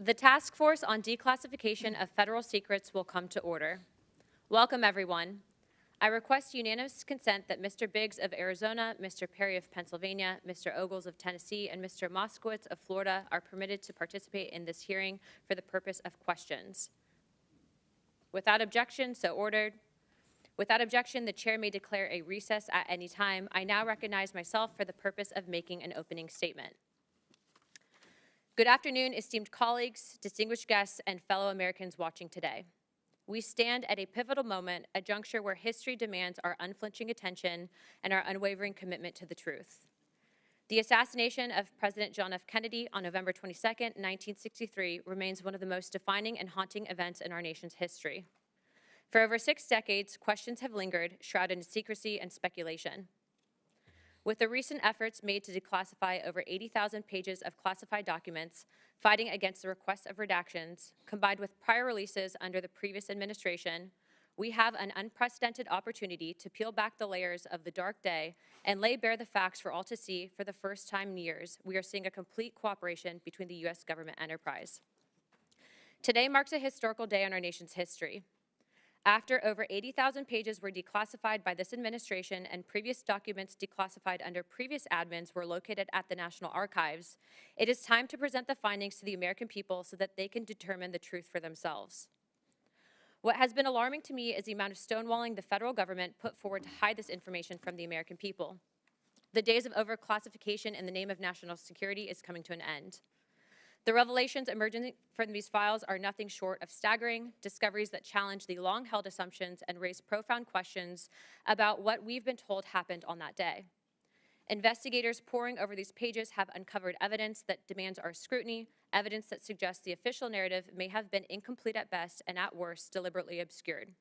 The Task Force on Declassification of Federal Secrets will come to order. Welcome, everyone. I request unanimous consent that Mr. Biggs of Arizona, Mr. Perry of Pennsylvania, Mr. Ogles of Tennessee, and Mr. Moskowitz of Florida are permitted to participate in this hearing for the purpose of questions. Without objection, so ordered. Without objection, the chair may declare a recess at any time. I now recognize myself for the purpose of making an opening statement. Good afternoon, esteemed colleagues, distinguished guests, and fellow Americans watching today. We stand at a pivotal moment, a juncture where history demands our unflinching attention and our unwavering commitment to the truth. The assassination of President John F. Kennedy on November 22, 1963, remains one of the most defining and haunting events in our nation's history. For over 6 decades, questions have lingered, shrouded in secrecy and speculation. With the recent efforts made to declassify over 80,000 pages of classified documents, fighting against the request of redactions, combined with prior releases under the previous administration, we have an unprecedented opportunity to peel back the layers of the dark day and lay bare the facts for all to see. For the first time in years, we are seeing a complete cooperation between the U.S. government enterprise. Today marks a historical day in our nation's history. After over 80,000 pages were declassified by this administration and previous documents declassified under previous admins were located at the National Archives, it is time to present the findings to the American people so that they can determine the truth for themselves. What has been alarming to me is the amount of stonewalling the federal government put forward to hide this information from the American people. The days of overclassification in the name of national security is coming to an end. The revelations emerging from these files are nothing short of staggering, discoveries that challenge the long-held assumptions and raise profound questions about what we've been told happened on that day. Investigators poring over these pages have uncovered evidence that demands our scrutiny, evidence that suggests the official narrative may have been incomplete at best and at worst deliberately obscured.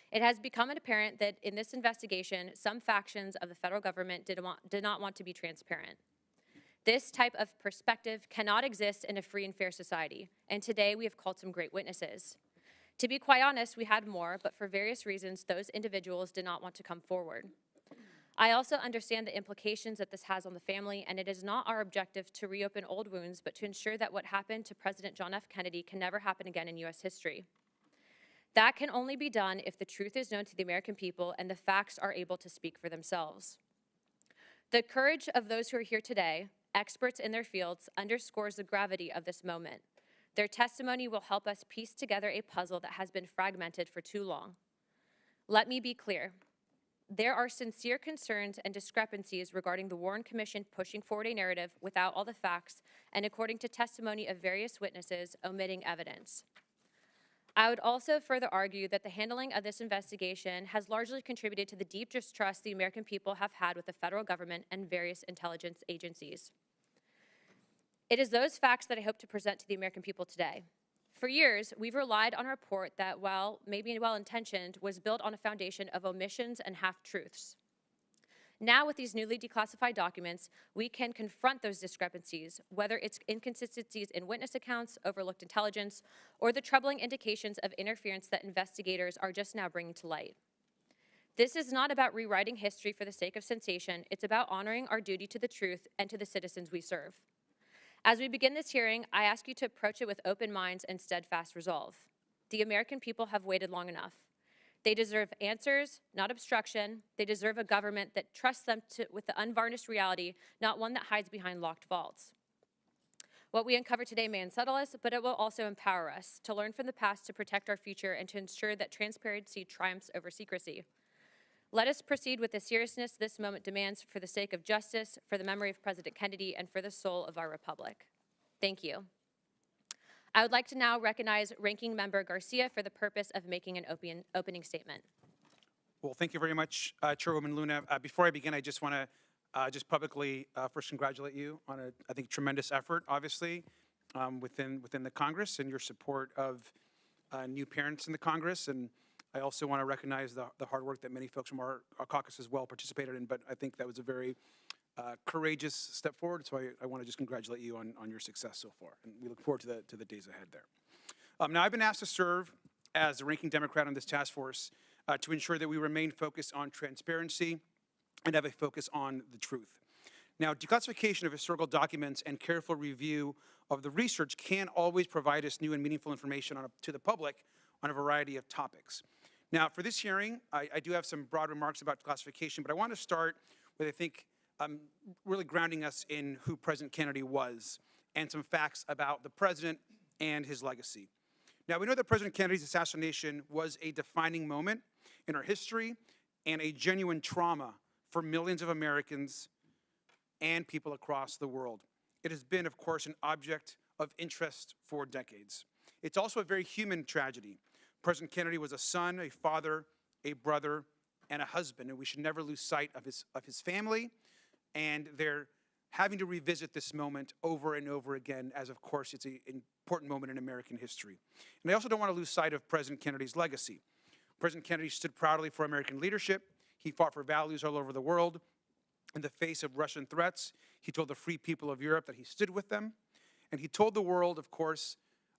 It has become apparent that in this investigation, some factions of the federal government did not want to be transparent. This type of perspective cannot exist in a free and fair society, and today we have called some great witnesses. To be quite honest, we had more, but for various reasons, those individuals did not want to come forward. I also understand the implications that this has on the family, and it is not our objective to reopen old wounds, but to ensure that what happened to President John F. Kennedy can never happen again in U.S. history. That can only be done if the truth is known to the American people and the facts are able to speak for themselves. The courage of those who are here today, experts in their fields, underscores the gravity of this moment. Their testimony will help us piece together a puzzle that has been fragmented for too long. Let me be clear. There are sincere concerns and discrepancies regarding the Warren Commission pushing forward a narrative without all the facts and, according to testimony of various witnesses, omitting evidence. I would also further argue that the handling of this investigation has largely contributed to the deep distrust the American people have had with the federal government and various intelligence agencies. It is those facts that I hope to present to the American people today. For years, we've relied on a report that, while maybe well-intentioned, was built on a foundation of omissions and half-truths. Now, with these newly declassified documents, we can confront those discrepancies, whether it's inconsistencies in witness accounts, overlooked intelligence, or the troubling indications of interference that investigators are just now bringing to light. This is not about rewriting history for the sake of sensation. It's about honoring our duty to the truth and to the citizens we serve. As we begin this hearing, I ask you to approach it with open minds and steadfast resolve. The American people have waited long enough. They deserve answers, not obstruction. They deserve a government that trusts them with the unvarnished reality, not one that hides behind locked vaults. What we uncover today may unsettle us, but it will also empower us to learn from the past to protect our future and to ensure that transparency triumphs over secrecy. Let us proceed with the seriousness this moment demands for the sake of justice, for the memory of President Kennedy, and for the soul of our republic. Thank you. I would like to now recognize Ranking Member Garcia for the purpose of making an opening statement. Well, thank you very much, Chairwoman Luna. Before I begin, I just want to just publicly first congratulate you on a, I think, tremendous effort, obviously, within the Congress and your support of new parents in the Congress. And I also want to recognize the hard work that many folks from our caucus as well participated in. But I think that was a very courageous step forward, so I want to just congratulate you on your success so far, and we look forward to the days ahead there. Now, I've been asked to serve as the ranking Democrat on this task force to ensure that we remain focused on transparency and have a focus on the truth. Now, declassification of historical documents and careful review of the research can always provide us new and meaningful information to the public on a variety of topics. Now, for this hearing, I do have some broad remarks about declassification, but I want to start with, I think, really grounding us in who President Kennedy was and some facts about the president and his legacy. Now, we know that President Kennedy's assassination was a defining moment in our history and a genuine trauma for millions of Americans and people across the world. It has been, of course, an object of interest for decades. It's also a very human tragedy. President Kennedy was a son, a father, a brother, and a husband, and we should never lose sight of his family, and they're having to revisit this moment over and over again, as of course it's an important moment in American history. And I also don't want to lose sight of President Kennedy's legacy. President Kennedy stood proudly for American leadership. He fought for values all over the world. In the face of Russian threats, he told the free people of Europe that he stood with them. And he told the world, of course,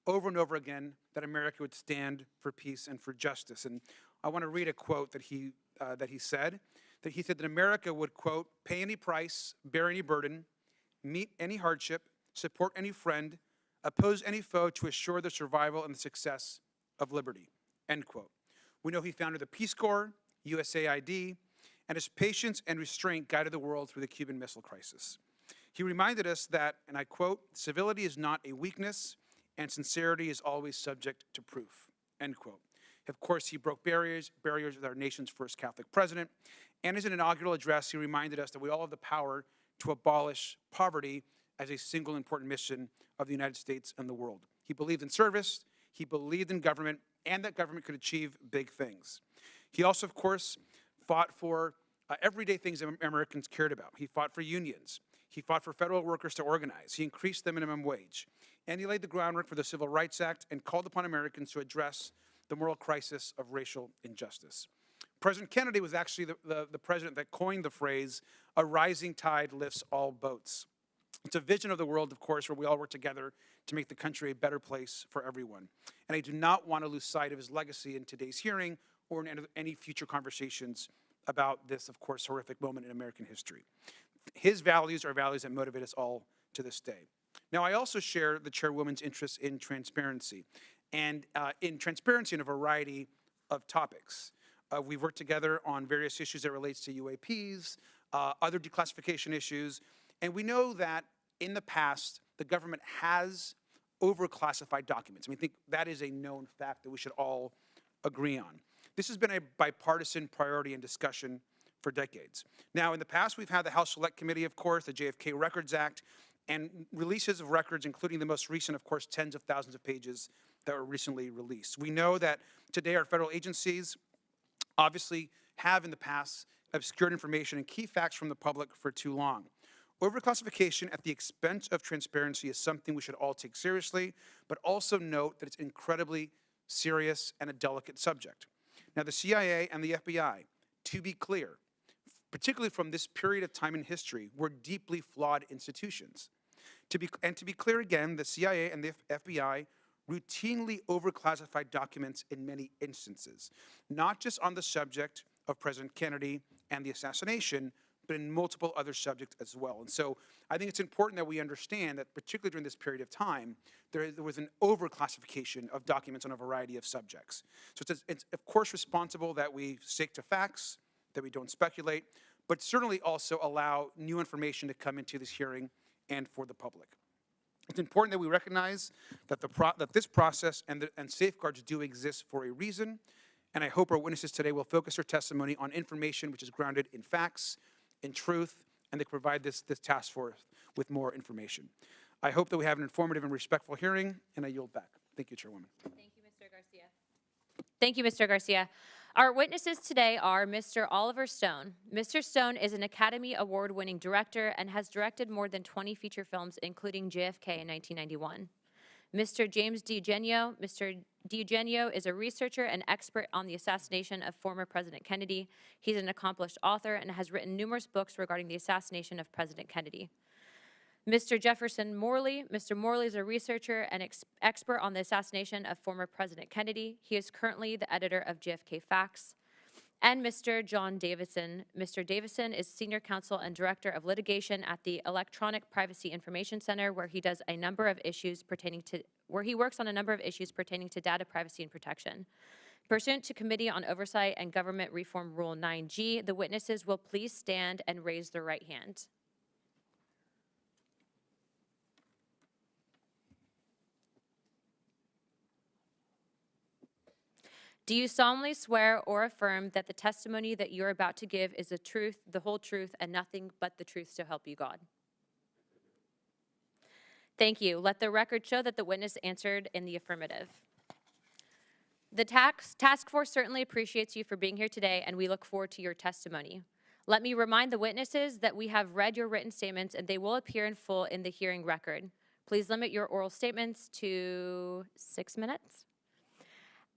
over and over again, that America would stand for peace and for justice. And I want to read a quote that he said that America would, quote, pay any price, bear any burden, meet any hardship, support any friend, oppose any foe to assure the survival and the success of liberty, end quote. We know he founded the Peace Corps, USAID, and his patience and restraint guided the world through the Cuban Missile Crisis. He reminded us that, and I quote, civility is not a weakness, and sincerity is always subject to proof, end quote. Of course, he broke barriers with our nation's first Catholic president, and in an inaugural address, he reminded us that we all have the power to abolish poverty as a single important mission of the United States and the world. He believed in service, he believed in government, and that government could achieve big things. He also, of course, fought for everyday things that Americans cared about. He fought for unions. He fought for federal workers to organize. He increased the minimum wage. And he laid the groundwork for the Civil Rights Act and called upon Americans to address the moral crisis of racial injustice. President Kennedy was actually the president that coined the phrase, a rising tide lifts all boats. It's a vision of the world, of course, where we all work together to make the country a better place for everyone. And I do not want to lose sight of his legacy in today's hearing or in any future conversations about this, of course, horrific moment in American history. His values are values that motivate us all to this day. Now, I also share the Chairwoman's interest in transparency, and in transparency in a variety of topics. We've worked together on various issues that relates to UAPs, other declassification issues, and we know that in the past, the government has overclassified documents. I think that is a known fact that we should all agree on. This has been a bipartisan priority and discussion for decades. Now, in the past, we've had the House Select Committee, of course, the JFK Records Act, and releases of records, including the most recent, of course, tens of thousands of pages that were recently released. We know that today our federal agencies obviously have in the past obscured information and key facts from the public for too long. Overclassification at the expense of transparency is something we should all take seriously, but also note that it's incredibly serious and a delicate subject. Now, the CIA and the FBI, to be clear, particularly from this period of time in history, were deeply flawed institutions. To be clear again, the CIA and the FBI routinely overclassified documents in many instances, not just on the subject of President Kennedy and the assassination, but in multiple other subjects as well. And so I think it's important that we understand that, particularly during this period of time, there was an overclassification of documents on a variety of subjects. So it's of course responsible that we stick to facts, that we don't speculate, but certainly also allow new information to come into this hearing and for the public. It's important that we recognize that this process and safeguards do exist for a reason, and I hope our witnesses today will focus their testimony on information which is grounded in facts, in truth, and they can provide this task force with more information. I hope that we have an informative and respectful hearing, and I yield back. Thank you, Chairwoman. Thank you, Mr. Garcia. Thank you, Mr. Garcia. Our witnesses today are Mr. Oliver Stone. Mr. Stone is an Academy Award-winning director and has directed more than 20 feature films, including JFK in 1991. Mr. James Deugenio. Mr. Deugenio is a researcher and expert on the assassination of former President Kennedy. He's an accomplished author and has written numerous books regarding the assassination of President Kennedy. Mr. Jefferson Morley. Mr. Morley is a researcher and expert on the assassination of former President Kennedy. He is currently the editor of JFK Facts. and Mr. John Davidson. Mr. Davidson is Senior Counsel and Director of Litigation at the Electronic Privacy Information Center, where he works on a number of issues pertaining to data privacy and protection. Pursuant to Committee on Oversight and Government Reform Rule 9G, the witnesses will please stand and raise their right hand. Do you solemnly swear or affirm that the testimony that you're about to give is the truth, the whole truth, and nothing but the truth, so help you God? Thank you. Let the record show that the witness answered in the affirmative. The task force certainly appreciates you for being here today, and we look forward to your testimony. Let me remind the witnesses that we have read your written statements, and they will appear in full in the hearing record. Please limit your oral statements to 6 minutes.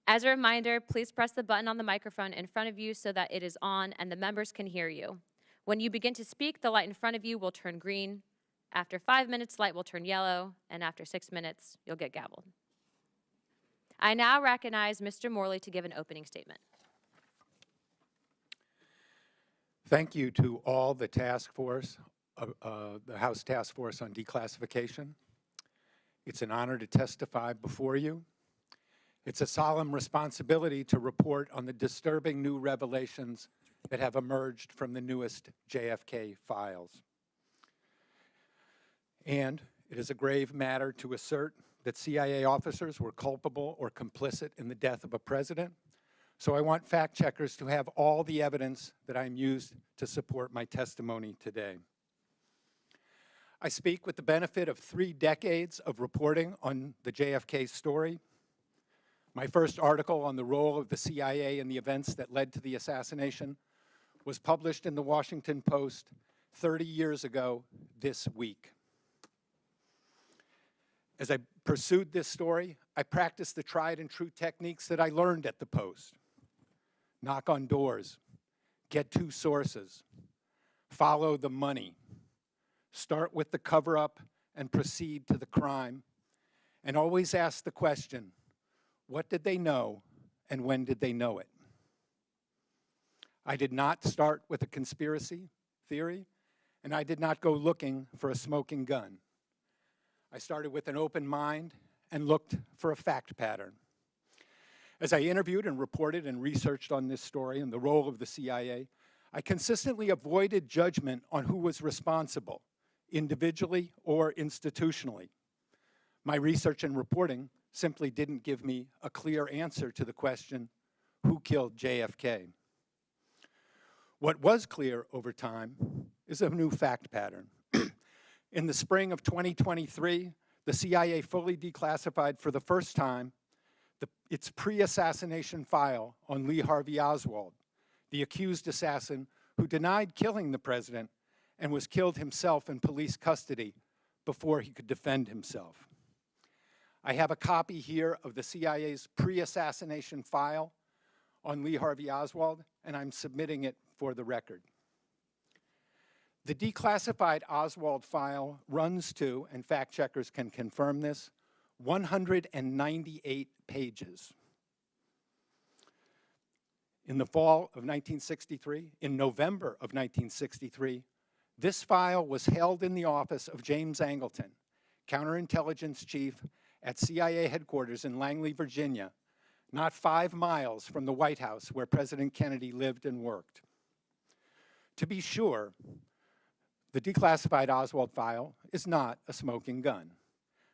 As a reminder, please press the button on the microphone in front of you so that it is on and the members can hear you. When you begin to speak, the light in front of you will turn green. After 5 minutes, light will turn yellow, and after 6 minutes, you'll get gavelled. I now recognize Mr. Morley to give an opening statement. Thank you to all the task force, the House Task Force on Declassification. It's an honor to testify before you. It's a solemn responsibility to report on the disturbing new revelations that have emerged from the newest JFK files. And it is a grave matter to assert that CIA officers were culpable or complicit in the death of a president. So I want fact checkers to have all the evidence that I'm used to support my testimony today. I speak with the benefit of 3 decades of reporting on the JFK story. My first article on the role of the CIA in the events that led to the assassination was published in the Washington Post 30 years ago this week. As I pursued this story, I practiced the tried and true techniques that I learned at the Post. Knock on doors, get 2 sources, follow the money, start with the cover-up and proceed to the crime, and always ask the question, what did they know, and when did they know it? I did not start with a conspiracy theory, and I did not go looking for a smoking gun. I started with an open mind and looked for a fact pattern. As I interviewed and reported and researched on this story and the role of the CIA, I consistently avoided judgment on who was responsible, individually or institutionally. My research and reporting simply didn't give me a clear answer to the question, who killed JFK? What was clear over time is a new fact pattern. In the spring of 2023, the CIA fully declassified for the first time its pre-assassination file on Lee Harvey Oswald, the accused assassin who denied killing the president and was killed himself in police custody before he could defend himself. I have a copy here of the CIA's pre-assassination file on Lee Harvey Oswald, and I'm submitting it for the record. The declassified Oswald file runs to, and fact checkers can confirm this, 198 pages. In the fall of 1963, in November of 1963, this file was held in the office of James Angleton, counterintelligence chief at CIA headquarters in Langley, Virginia, not 5 miles from the White House where President Kennedy lived and worked. To be sure, the declassified Oswald file is not a smoking gun.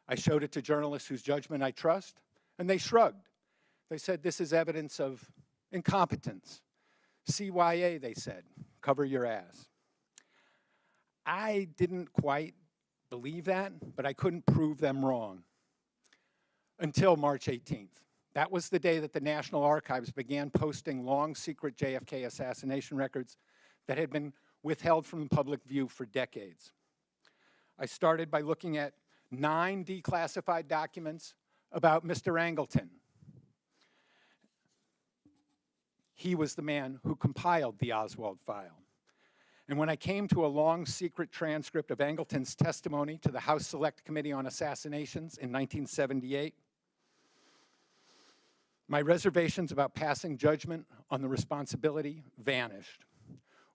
I showed it to journalists whose judgment I trust, and they shrugged. They said this is evidence of incompetence. CYA, they said, cover your ass. I didn't quite believe that, but I couldn't prove them wrong until March 18th. That was the day that the National Archives began posting long secret JFK assassination records that had been withheld from public view for decades. I started by looking at 9 declassified documents about Mr. Angleton. He was the man who compiled the Oswald file. And when I came to a long secret transcript of Angleton's testimony to the House Select Committee on Assassinations in 1978, My reservations about passing judgment on the responsibility vanished.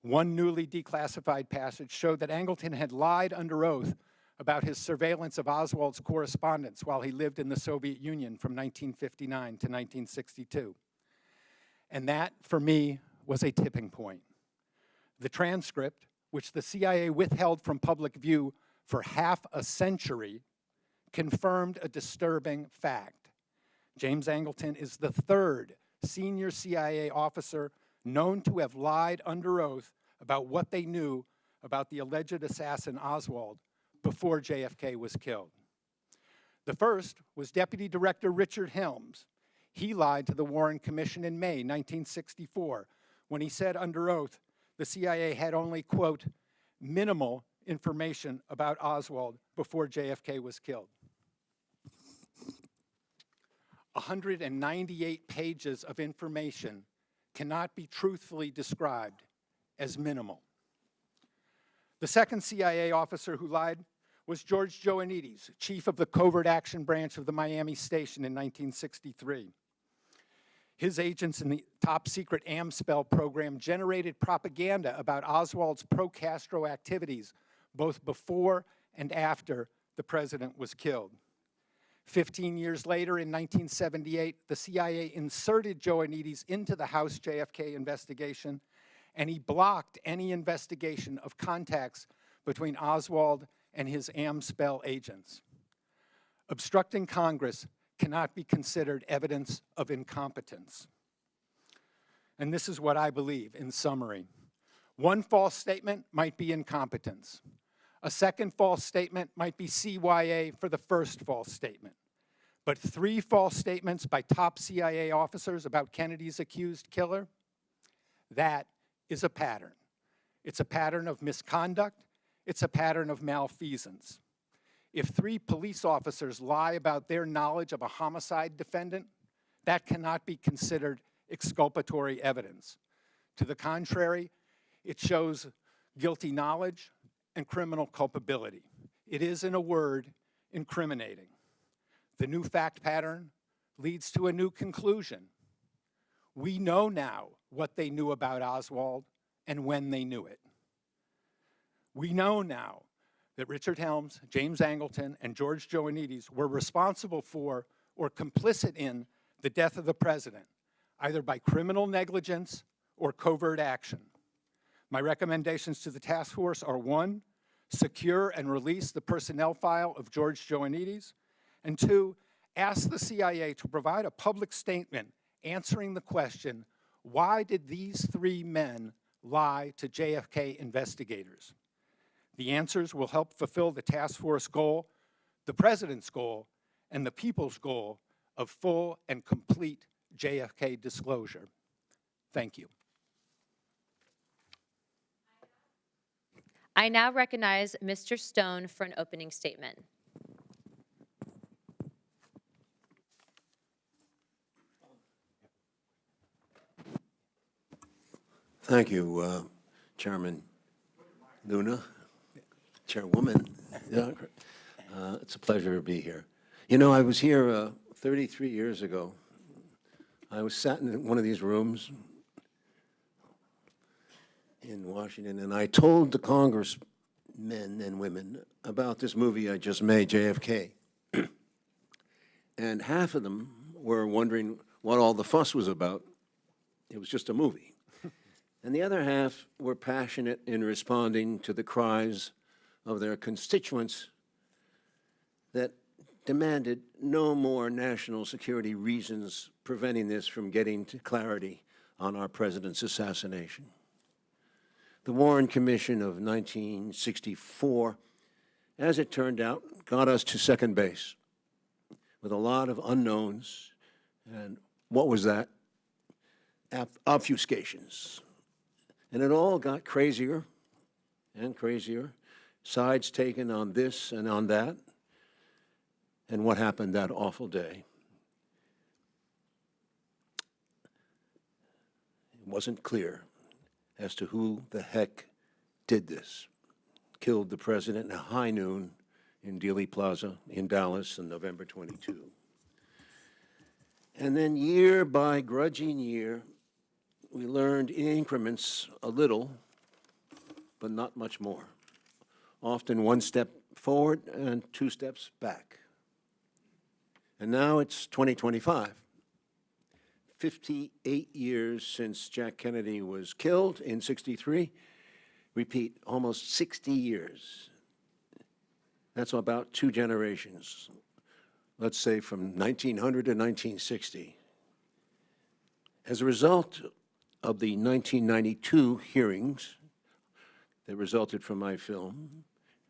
One newly declassified passage showed that Angleton had lied under oath about his surveillance of Oswald's correspondence while he lived in the Soviet Union from 1959 to 1962. And that, for me, was a tipping point. The transcript, which the CIA withheld from public view for half a century, confirmed a disturbing fact. James Angleton is the third senior CIA officer known to have lied under oath about what they knew about the alleged assassin Oswald before JFK was killed. The first was Deputy Director Richard Helms. He lied to the Warren Commission in May 1964 when he said under oath the CIA had only, quote, minimal information about Oswald before JFK was killed. 198 pages of information cannot be truthfully described as minimal. The second CIA officer who lied was George Ioannidis, chief of the Covert Action Branch of the Miami Station in 1963. His agents in the top-secret AMSPEL program generated propaganda about Oswald's pro-Castro activities both before and after the president was killed. 15 years later, in 1978, the CIA inserted Ioannidis into the House JFK investigation, and he blocked any investigation of contacts between Oswald and his AMSPEL agents. Obstructing Congress cannot be considered evidence of incompetence. And this is what I believe in summary. One false statement might be incompetence. A second false statement might be CYA for the first false statement. But 3 false statements by top CIA officers about Kennedy's accused killer, that is a pattern. It's a pattern of misconduct. It's a pattern of malfeasance. If 3 police officers lie about their knowledge of a homicide defendant, that cannot be considered exculpatory evidence. To the contrary, it shows guilty knowledge and criminal culpability. It is, in a word, incriminating. The new fact pattern leads to a new conclusion. We know now what they knew about Oswald and when they knew it. We know now that Richard Helms, James Angleton, and George Ioannidis were responsible for or complicit in the death of the president, either by criminal negligence or covert action. My recommendations to the task force are 1, secure and release the personnel file of George Ioannidis, and 2, ask the CIA to provide a public statement answering the question, why did these 3 men lie to JFK investigators? The answers will help fulfill the task force goal, the president's goal, and the people's goal of full and complete JFK disclosure. Thank you. I now recognize Mr. Stone for an opening statement. Thank you, Chairman Luna, Chairwoman. Yeah, it's a pleasure to be here. You know, I was here 33 years ago. I was sat in one of these rooms in Washington, and I told the congressmen and women about this movie I just made, JFK. And half of them were wondering what all the fuss was about. It was just a movie. And the other half were passionate in responding to the cries of their constituents that demanded no more national security reasons preventing this from getting to clarity on our president's assassination. The Warren Commission of 1964, as it turned out, got us to second base with a lot of unknowns. And what was that? Obfuscations. And it all got crazier and crazier, sides taken on this and on that, and what happened that awful day. It wasn't clear as to who the heck did this. Killed the president at high noon in Dealey Plaza in Dallas on November 22. And then year by grudging year, we learned in increments a little, but not much more. Often one step forward and 2 steps back. And now it's 2025. 58 years since Jack Kennedy was killed in '63. Repeat, almost 60 years. That's about 2 generations. Let's say from 1900 to 1960. As a result of the 1992 hearings that resulted from my film,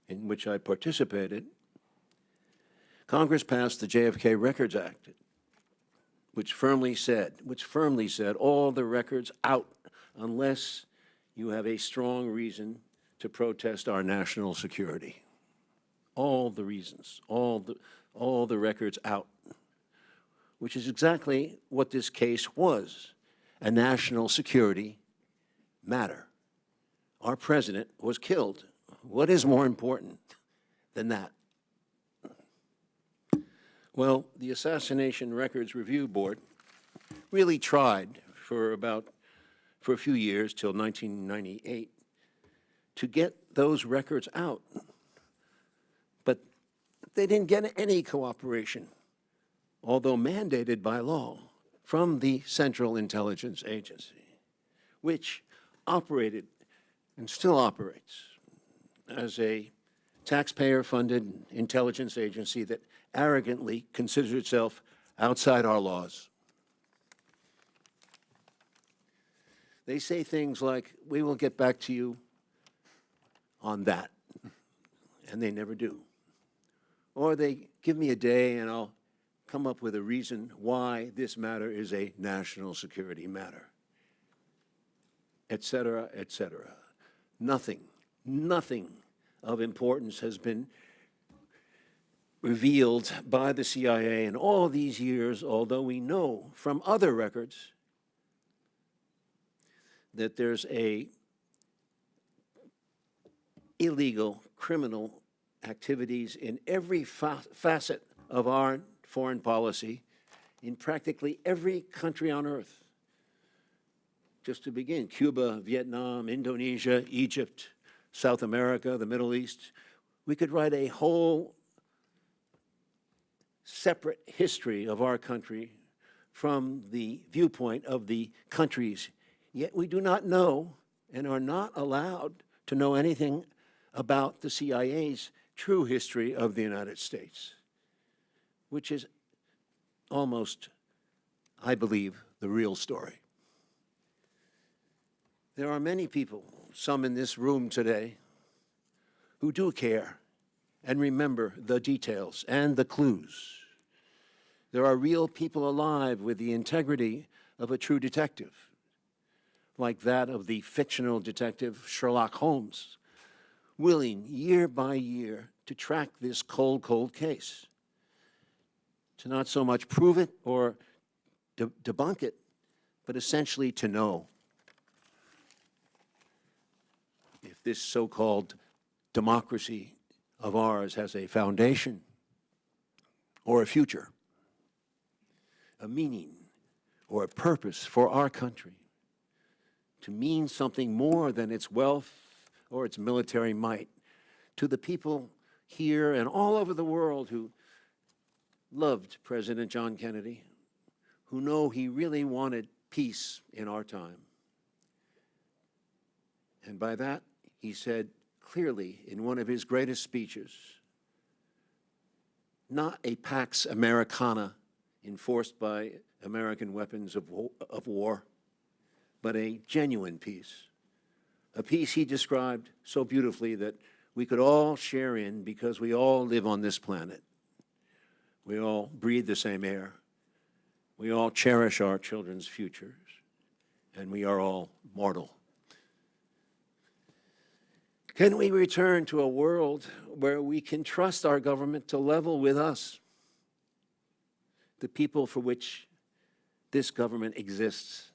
in which I participated, Congress passed the JFK Records Act, which firmly said all the records out unless you have a strong reason to protest our national security. All the reasons, all the records out, which is exactly what this case was, a national security matter. Our president was killed. What is more important than that? Well, the Assassination Records Review Board really tried for a few years, till 1998, to get those records out. But they didn't get any cooperation, although mandated by law, from the Central Intelligence Agency, which operated and still operates as a taxpayer-funded intelligence agency that arrogantly considers itself outside our laws. They say things like, "We will get back to you on that," and they never do. Or they give me a day and I'll come up with a reason why this matter is a national security matter, et cetera, et cetera. Nothing of importance has been revealed by the CIA in all these years, although we know from other records that there's a illegal criminal activities in every facet of our foreign policy in practically every country on earth. Just to begin, Cuba, Vietnam, Indonesia, Egypt, South America, the Middle East. We could write a whole separate history of our country from the viewpoint of the countries, yet we do not know and are not allowed to know anything about the CIA's true history of the United States, which is almost, I believe, the real story. There are many people, some in this room today, who do care and remember the details and the clues. There are real people alive with the integrity of a true detective, like that of the fictional detective Sherlock Holmes, willing year by year to track this cold case, to not so much prove it or debunk it, but essentially to know if this so-called democracy of ours has a foundation or a future, a meaning or a purpose for our country, to mean something more than its wealth or its military might, to the people here and all over the world who loved President John Kennedy, who know he really wanted peace in our time. And by that, he said clearly in one of his greatest speeches, not a Pax Americana enforced by American weapons of war, but a genuine peace. A peace he described so beautifully that we could all share in because we all live on this planet. We all breathe the same air. We all cherish our children's futures, and we are all mortal. Can we return to a world where we can trust our government to level with us, the people for which this government exists?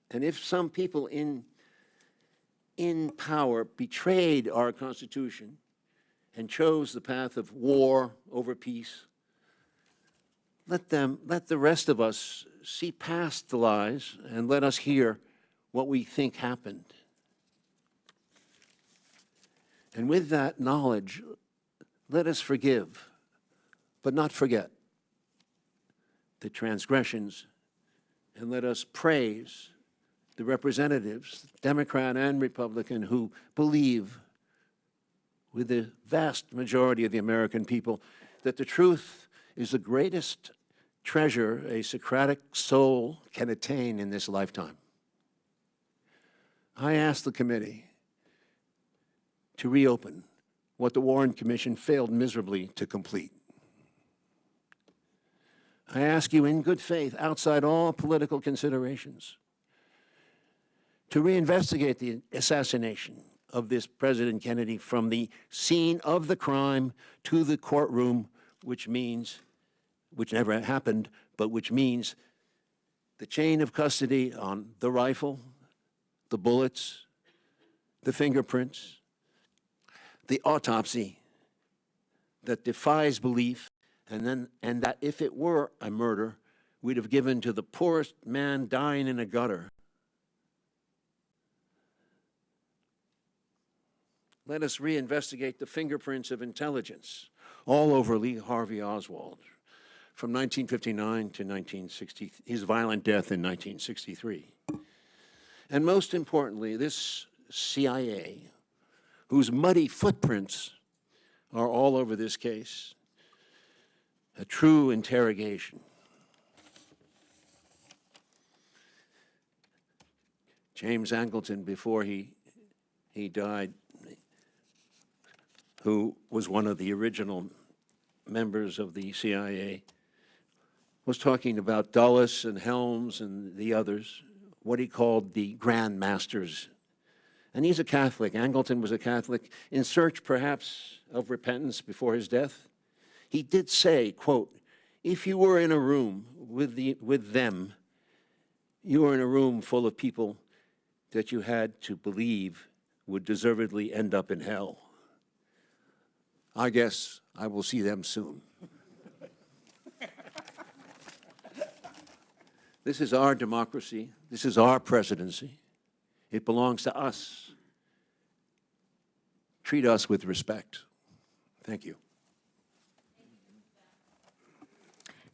And if some people in power betrayed our Constitution and chose the path of war over peace, let the rest of us see past the lies and let us hear what we think happened. And with that knowledge, let us forgive, but not forget the transgressions, and let us praise the representatives, Democrat and Republican, who believe with the vast majority of the American people that the truth is the greatest treasure a Socratic soul can attain in this lifetime. I ask the committee to reopen what the Warren Commission failed miserably to complete. I ask you in good faith, outside all political considerations, to reinvestigate the assassination of this President Kennedy from the scene of the crime to the courtroom, which never happened, but which means the chain of custody on the rifle, the bullets, the fingerprints, the autopsy that defies belief, and that if it were a murder, we'd have given to the poorest man dying in a gutter. Let us reinvestigate the fingerprints of intelligence all over Lee Harvey Oswald from 1959 to 1960, his violent death in 1963. And most importantly, this CIA, whose muddy footprints are all over this case, a true interrogation. James Angleton, before he died, who was one of the original members of the CIA, was talking about Dulles and Helms and the others, what he called the Grand Masters. And he's a Catholic. Angleton was a Catholic, in search perhaps of repentance before his death. He did say, quote, if you were in a room with them, you were in a room full of people that you had to believe would deservedly end up in hell. I guess I will see them soon. This is our democracy. This is our presidency. It belongs to us. Treat us with respect. Thank you.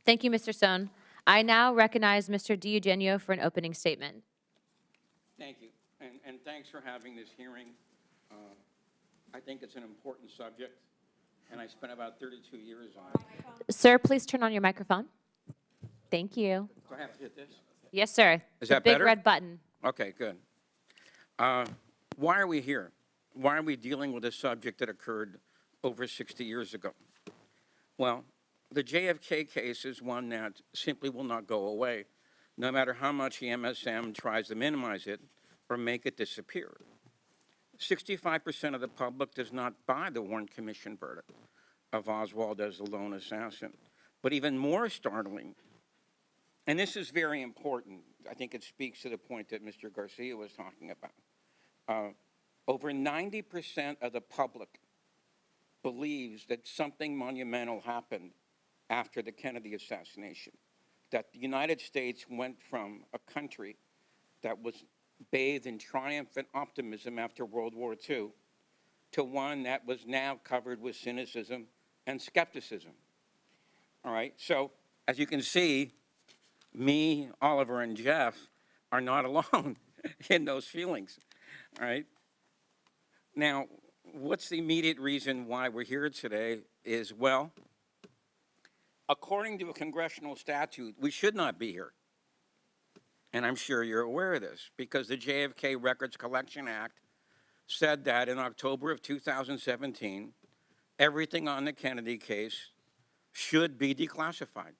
Thank you, Mr. Stone. I now recognize Mr. Deugenio for an opening statement. Thank you, and thanks for having this hearing. I think it's an important subject, and I spent about 32 years on it. Sir, please turn on your microphone. Thank you. Do I have to hit this? Yes, sir. Is The that big better? red button. Okay, good. Why are we here? Why are we dealing with a subject that occurred over 60 years ago? Well, the JFK case is one that simply will not go away, no matter how much the MSM tries to minimize it or make it disappear. 65% of the public does not buy the Warren Commission verdict of Oswald as the lone assassin. But even more startling, and this is very important, I think it speaks to the point that Mr. Garcia was talking about. Over 90% of the public believes that something monumental happened after the Kennedy assassination, that the United States went from a country that was bathed in triumph and optimism after World War II to one that was now covered with cynicism and skepticism. All right, so as you can see, me, Oliver, and Jeff are not alone in those feelings. All right. Now, what's the immediate reason why we're here today is, well, according to a congressional statute, we should not be here. And I'm sure you're aware of this, because the JFK Records Collection Act said that in October of 2017, everything on the Kennedy case should be declassified,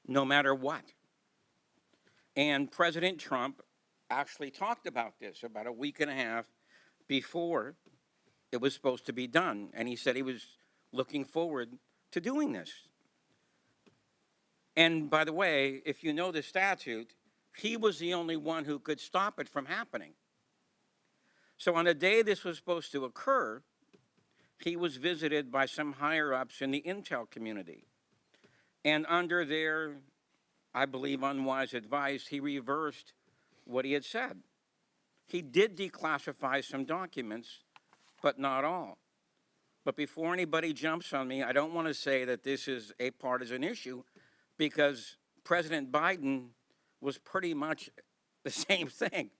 no matter what. And President Trump actually talked about this about a week and a half before it was supposed to be done. And he said he was looking forward to doing this. And by the way, if you know the statute, he was the only one who could stop it from happening. So on the day this was supposed to occur, he was visited by some higher-ups in the intel community. And under their, I believe, unwise advice, he reversed what he had said. He did declassify some documents, but not all. But before anybody jumps on me, I don't want to say that this is a partisan issue, because President Biden was pretty much the same thing,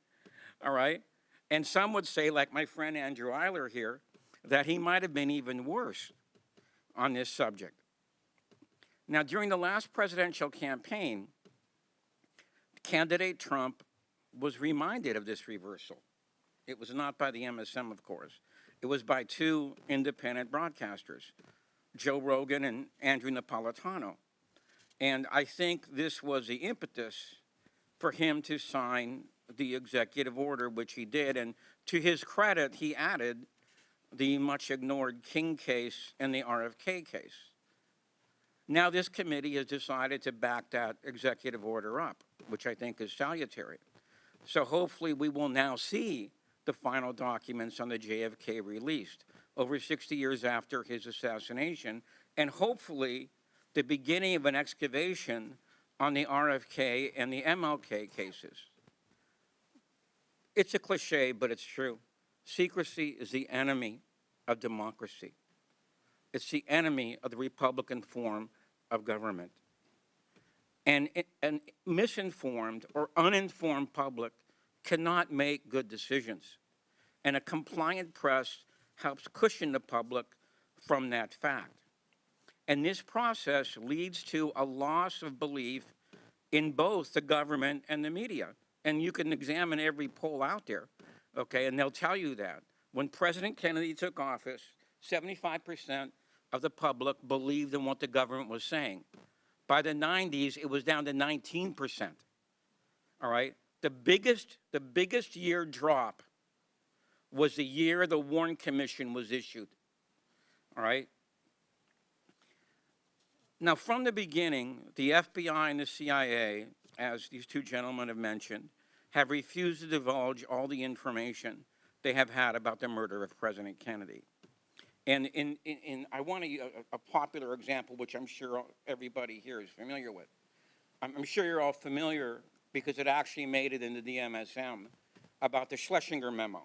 all right? And some would say, like my friend Andrew Eiler here, that he might have been even worse on this subject. Now, during the last presidential campaign, candidate Trump was reminded of this reversal. It was not by the MSM, of course. It was by two independent broadcasters, Joe Rogan and Andrew Napolitano. And I think this was the impetus for him to sign the executive order, which he did. And to his credit, he added the much ignored King case and the RFK case. Now this committee has decided to back that executive order up, which I think is salutary. So hopefully we will now see the final documents on the JFK released over 60 years after his assassination, and hopefully the beginning of an excavation on the RFK and the MLK cases. It's a cliche, but it's true. Secrecy is the enemy of democracy. It's the enemy of the Republican form of government. And an misinformed or uninformed public cannot make good decisions. And a compliant press helps cushion the public from that fact. And this process leads to a loss of belief in both the government and the media. And you can examine every poll out there, okay, and they'll tell you that. When President Kennedy took office, 75% of the public believed in what the government was saying. By the 90s, it was down to 19%, all right? The biggest year drop was the year the Warren Commission was issued, all right? Now, from the beginning, the FBI and the CIA, as these two gentlemen have mentioned, have refused to divulge all the information they have had about the murder of President Kennedy. And I want a popular example, which I'm sure everybody here is familiar with. I'm sure you're all familiar, because it actually made it into the MSM, about the Schlesinger memo.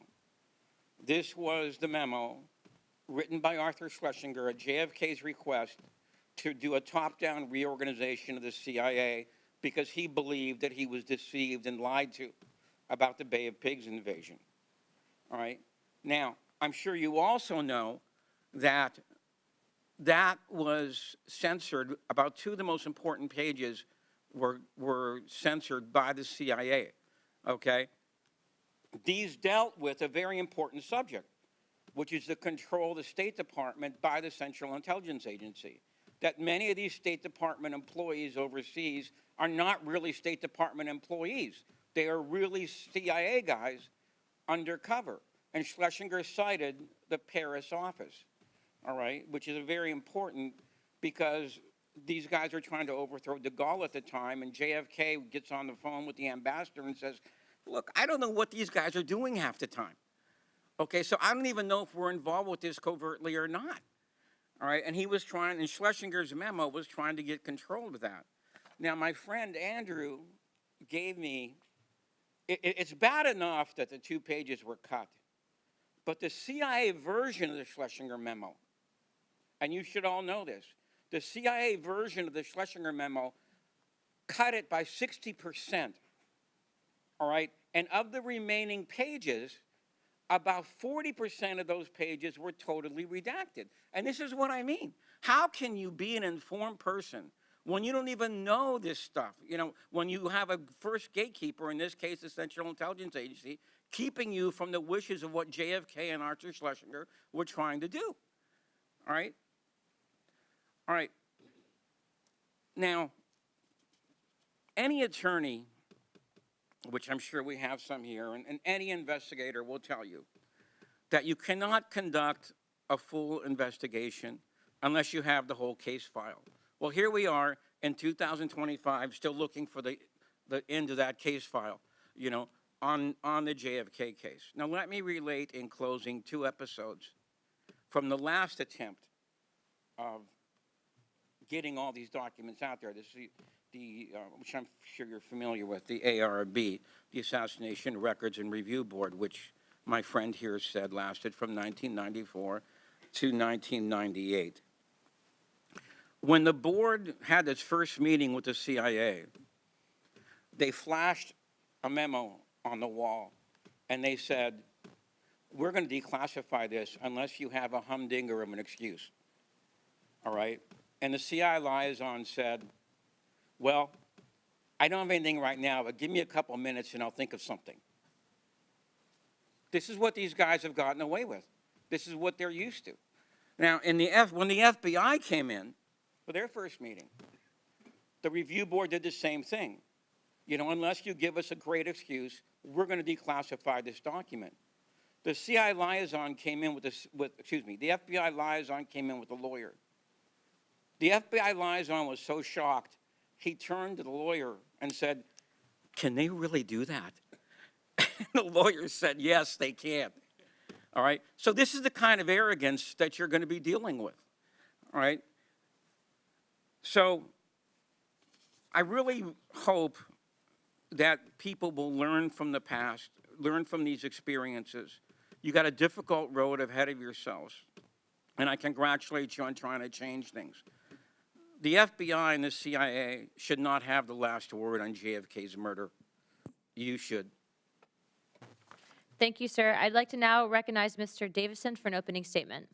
This was the memo written by Arthur Schlesinger at JFK's request to do a top-down reorganization of the CIA, because he believed that he was deceived and lied to about the Bay of Pigs invasion. All right? Now, I'm sure you also know that that was censored. About two of the most important pages were censored by the CIA, okay? These dealt with a very important subject, which is the control of the State Department by the Central Intelligence Agency. That many of these State Department employees overseas are not really State Department employees. They are really CIA guys undercover. And Schlesinger cited the Paris office, all right, which is very important, because these guys are trying to overthrow de Gaulle at the time, and JFK gets on the phone with the ambassador and says, look, I don't know what these guys are doing half the time. Okay, so I don't even know if we're involved with this covertly or not. All right, and he was trying, and Schlesinger's memo was trying to get control of that. Now, my friend Andrew gave me, it's bad enough that the 2 pages were cut, but the CIA version of the Schlesinger memo, and you should all know this, the CIA version of the Schlesinger memo cut it by 60%, all right? And of the remaining pages, about 40% of those pages were totally redacted. And this is what I mean. How can you be an informed person when you don't even know this stuff? You know, when you have a first gatekeeper, in this case the Central Intelligence Agency, keeping you from the wishes of what JFK and Arthur Schlesinger were trying to do. All right? All right. Now, any attorney, which I'm sure we have some here, and any investigator will tell you that you cannot conduct a full investigation unless you have the whole case file. Well, here we are in 2025, still looking for the end of that case file, you know, on the JFK case. Now, let me relate in closing 2 episodes from the last attempt of getting all these documents out there. This is which I'm sure you're familiar with, the ARB, the Assassination Records and Review Board, which my friend here said lasted from 1994 to 1998. When the board had its first meeting with the CIA, they flashed a memo on the wall, and they said, we're going to declassify this unless you have a humdinger of an excuse, all right? And the CIA liaison said, well, I don't have anything right now, but give me a couple minutes and I'll think of something. This is what these guys have gotten away with. This is what they're used to. Now, when the FBI came in for their first meeting, the review board did the same thing. You know, unless you give us a great excuse, we're going to declassify this document. The CIA liaison came in the FBI liaison came in with a lawyer. The FBI liaison was so shocked, he turned to the lawyer and said, can they really do that? And the lawyer said, yes, they can. All right? So this is the kind of arrogance that you're going to be dealing with. All right? So I really hope that people will learn from the past, learn from these experiences. You got a difficult road ahead of yourselves, and I congratulate you on trying to change things. The FBI and the CIA should not have the last word on JFK's murder. You should. Thank you, sir. I'd like to now recognize Mr. Davidson for an opening statement.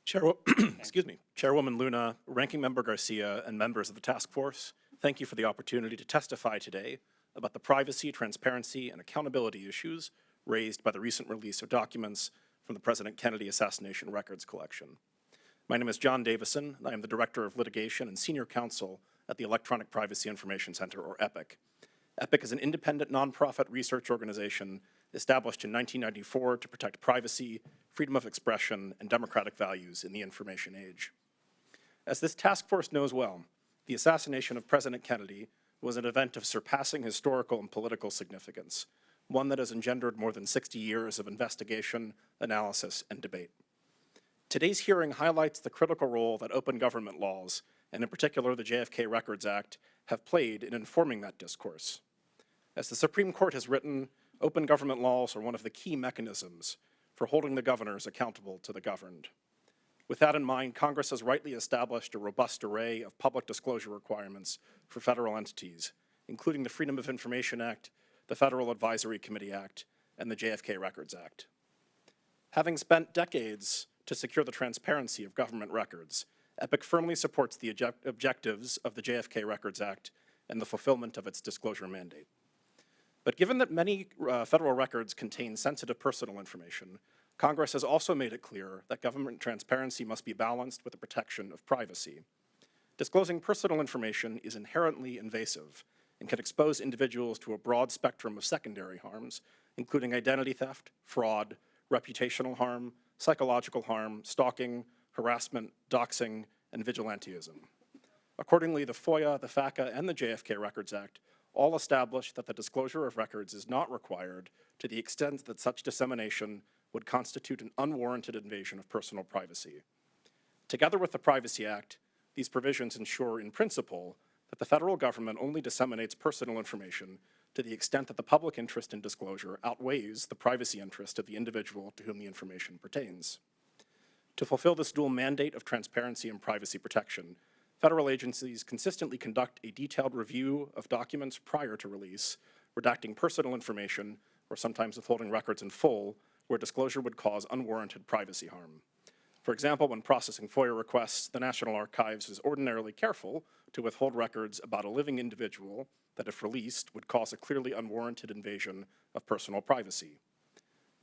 Chairwoman Luna, Ranking Member Garcia, and members of the task force, thank you for the opportunity to testify today about the privacy, transparency, and accountability issues raised by the recent release of documents from the President Kennedy assassination records collection. My name is John Davison, and I am the Director of Litigation and Senior Counsel at the Electronic Privacy Information Center, or EPIC. EPIC is an independent nonprofit research organization established in 1994 to protect privacy, freedom of expression, and democratic values in the information age. As this task force knows well, the assassination of President Kennedy was an event of surpassing historical and political significance, one that has engendered more than 60 years of investigation, analysis, and debate. Today's hearing highlights the critical role that open government laws, and in particular the JFK Records Act, have played in informing that discourse. As the Supreme Court has written, open government laws are one of the key mechanisms for holding the governors accountable to the governed. With that in mind, Congress has rightly established a robust array of public disclosure requirements for federal entities, including the Freedom of Information Act, the Federal Advisory Committee Act, and the JFK Records Act. Having spent decades to secure the transparency of government records, EPIC firmly supports the objectives of the JFK Records Act and the fulfillment of its disclosure mandate. But given that many federal records contain sensitive personal information, Congress has also made it clear that government transparency must be balanced with the protection of privacy. Disclosing personal information is inherently invasive and can expose individuals to a broad spectrum of secondary harms, including identity theft, fraud, reputational harm, psychological harm, stalking, harassment, doxing, and vigilantism. Accordingly, the FOIA, the FACA, and the JFK Records Act all establish that the disclosure of records is not required to the extent that such dissemination would constitute an unwarranted invasion of personal privacy. Together with the Privacy Act, these provisions ensure in principle that the federal government only disseminates personal information to the extent that the public interest in disclosure outweighs the privacy interest of the individual to whom the information pertains. To fulfill this dual mandate of transparency and privacy protection, federal agencies consistently conduct a detailed review of documents prior to release, redacting personal information, or sometimes withholding records in full, where disclosure would cause unwarranted privacy harm. For example, when processing FOIA requests, the National Archives is ordinarily careful to withhold records about a living individual that, if released, would cause a clearly unwarranted invasion of personal privacy.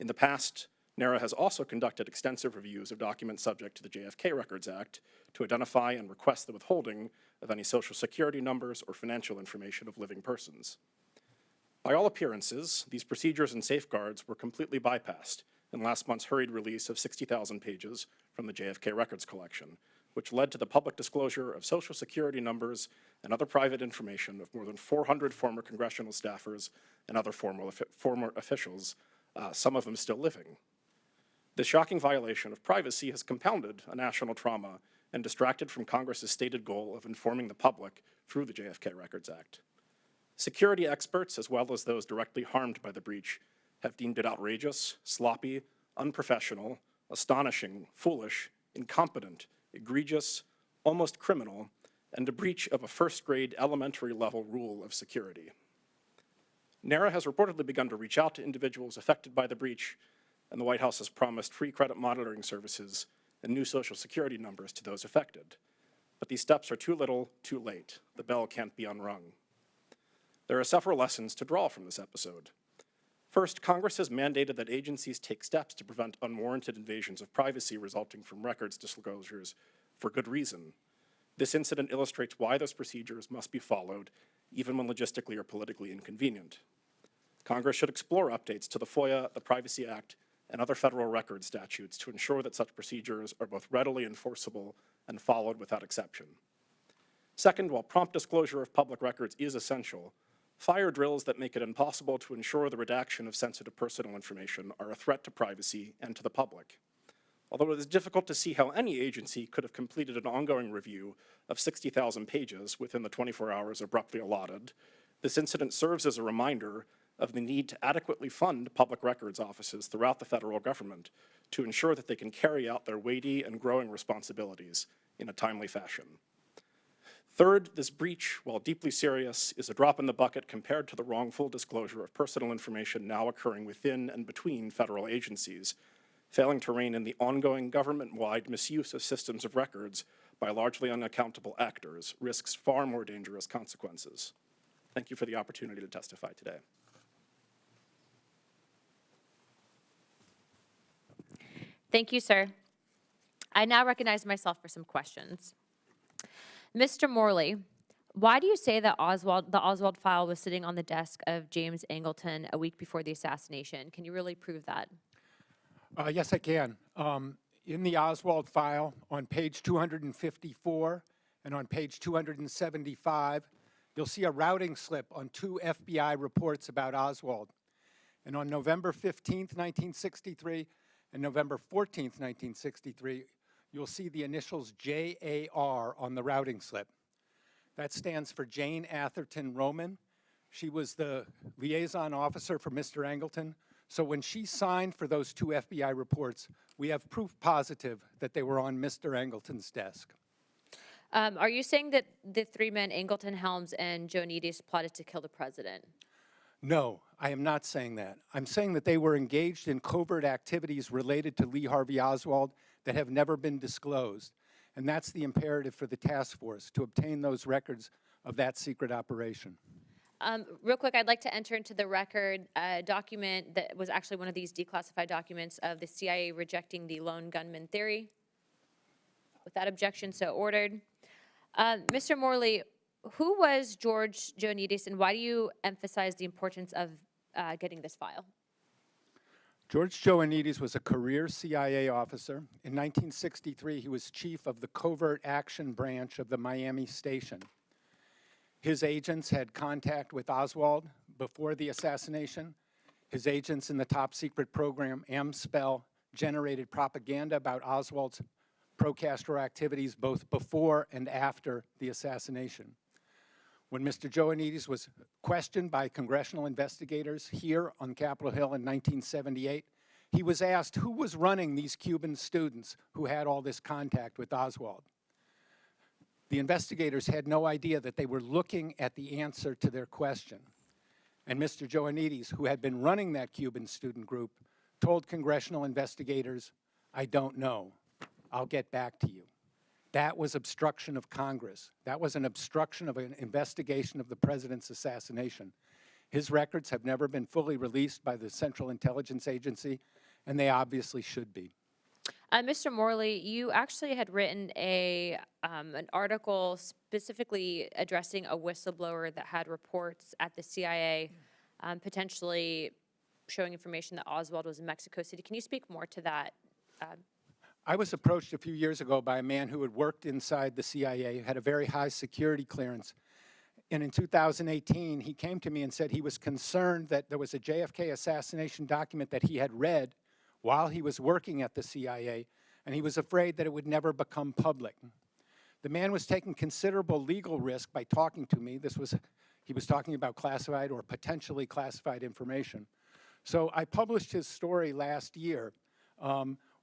In the past, NARA has also conducted extensive reviews of documents subject to the JFK Records Act to identify and request the withholding of any Social Security numbers or financial information of living persons. By all appearances, these procedures and safeguards were completely bypassed in last month's hurried release of 60,000 pages from the JFK Records collection, which led to the public disclosure of Social Security numbers and other private information of more than 400 former congressional staffers and other former officials, some of them still living. This shocking violation of privacy has compounded a national trauma and distracted from Congress's stated goal of informing the public through the JFK Records Act. Security experts, as well as those directly harmed by the breach, have deemed it outrageous, sloppy, unprofessional, astonishing, foolish, incompetent, egregious, almost criminal, and a breach of a first-grade elementary level rule of security. NARA has reportedly begun to reach out to individuals affected by the breach, and the White House has promised free credit monitoring services and new Social Security numbers to those affected. But these steps are too little, too late. The bell can't be unrung. There are several lessons to draw from this episode. First, Congress has mandated that agencies take steps to prevent unwarranted invasions of privacy resulting from records disclosures for good reason. This incident illustrates why those procedures must be followed, even when logistically or politically inconvenient. Congress should explore updates to the FOIA, the Privacy Act, and other federal record statutes to ensure that such procedures are both readily enforceable and followed without exception. Second, while prompt disclosure of public records is essential, fire drills that make it impossible to ensure the redaction of sensitive personal information are a threat to privacy and to the public. Although it is difficult to see how any agency could have completed an ongoing review of 60,000 pages within the 24 hours abruptly allotted, this incident serves as a reminder of the need to adequately fund public records offices throughout the federal government to ensure that they can carry out their weighty and growing responsibilities in a timely fashion. Third, this breach, while deeply serious, is a drop in the bucket compared to the wrongful disclosure of personal information now occurring within and between federal agencies. Failing to rein in the ongoing government-wide misuse of systems of records by largely unaccountable actors risks far more dangerous consequences. Thank you for the opportunity to testify today. Thank you, sir. I now recognize myself for some questions. Mr. Morley, why do you say that the Oswald file was sitting on the desk of James Angleton a week before the assassination? Can you really prove that? Yes, I can. In the Oswald file, on page 254 and on page 275, you'll see a routing slip on 2 FBI reports about Oswald. And on November 15th, 1963, and November 14th, 1963, you'll see the initials JAR on the routing slip. That stands for Jane Atherton Roman. She was the liaison officer for Mr. Angleton. So when she signed for those 2 FBI reports, we have proof positive that they were on Mr. Angleton's desk. Are you saying that the 3 men, Angleton, Helms, and Joanides, plotted to kill the president? No, I am not saying that. I'm saying that they were engaged in covert activities related to Lee Harvey Oswald that have never been disclosed. And that's the imperative for the task force, to obtain those records of that secret operation. Real quick, I'd like to enter into the record a document that was actually one of these declassified documents of the CIA rejecting the lone gunman theory. Without objection, so ordered. Mr. Morley, who was George Joanides, and why do you emphasize the importance of getting this file? George Joanides was a career CIA officer. In 1963, he was chief of the Covert Action Branch of the Miami Station. His agents had contact with Oswald before the assassination. His agents in the top secret program, AMSPEL, generated propaganda about Oswald's pro-Castro activities both before and after the assassination. When Mr. Joanides was questioned by congressional investigators here on Capitol Hill in 1978, he was asked who was running these Cuban students who had all this contact with Oswald. The investigators had no idea that they were looking at the answer to their question. And Mr. Joanides, who had been running that Cuban student group, told congressional investigators, "I don't know. I'll get back to you." That was obstruction of Congress. That was an obstruction of an investigation of the president's assassination. His records have never been fully released by the Central Intelligence Agency, and they obviously should be. Mr. Morley, you actually had written an article specifically addressing a whistleblower that had reports at the CIA, potentially showing information that Oswald was in Mexico City. Can you speak more to that? I was approached a few years ago by a man who had worked inside the CIA, had a very high security clearance. And in 2018, he came to me and said he was concerned that there was a JFK assassination document that he had read while he was working at the CIA, and he was afraid that it would never become public. The man was taking considerable legal risk by talking to me. He was talking about classified or potentially classified information. So I published his story last year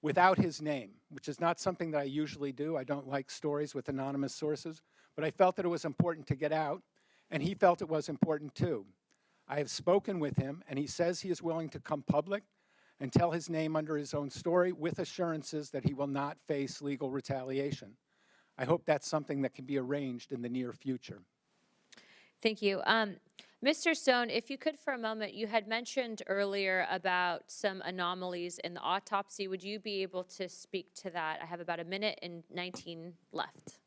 without his name, which is not something that I usually do. I don't like stories with anonymous sources, but I felt that it was important to get out, and he felt it was important too. I have spoken with him, and he says he is willing to come public and tell his name under his own story with assurances that he will not face legal retaliation. I hope that's something that can be arranged in the near future. Thank you. Mr. Stone, if you could for a moment, you had mentioned earlier about some anomalies in the autopsy. Would you be able to speak to that? I have about 1:19 left.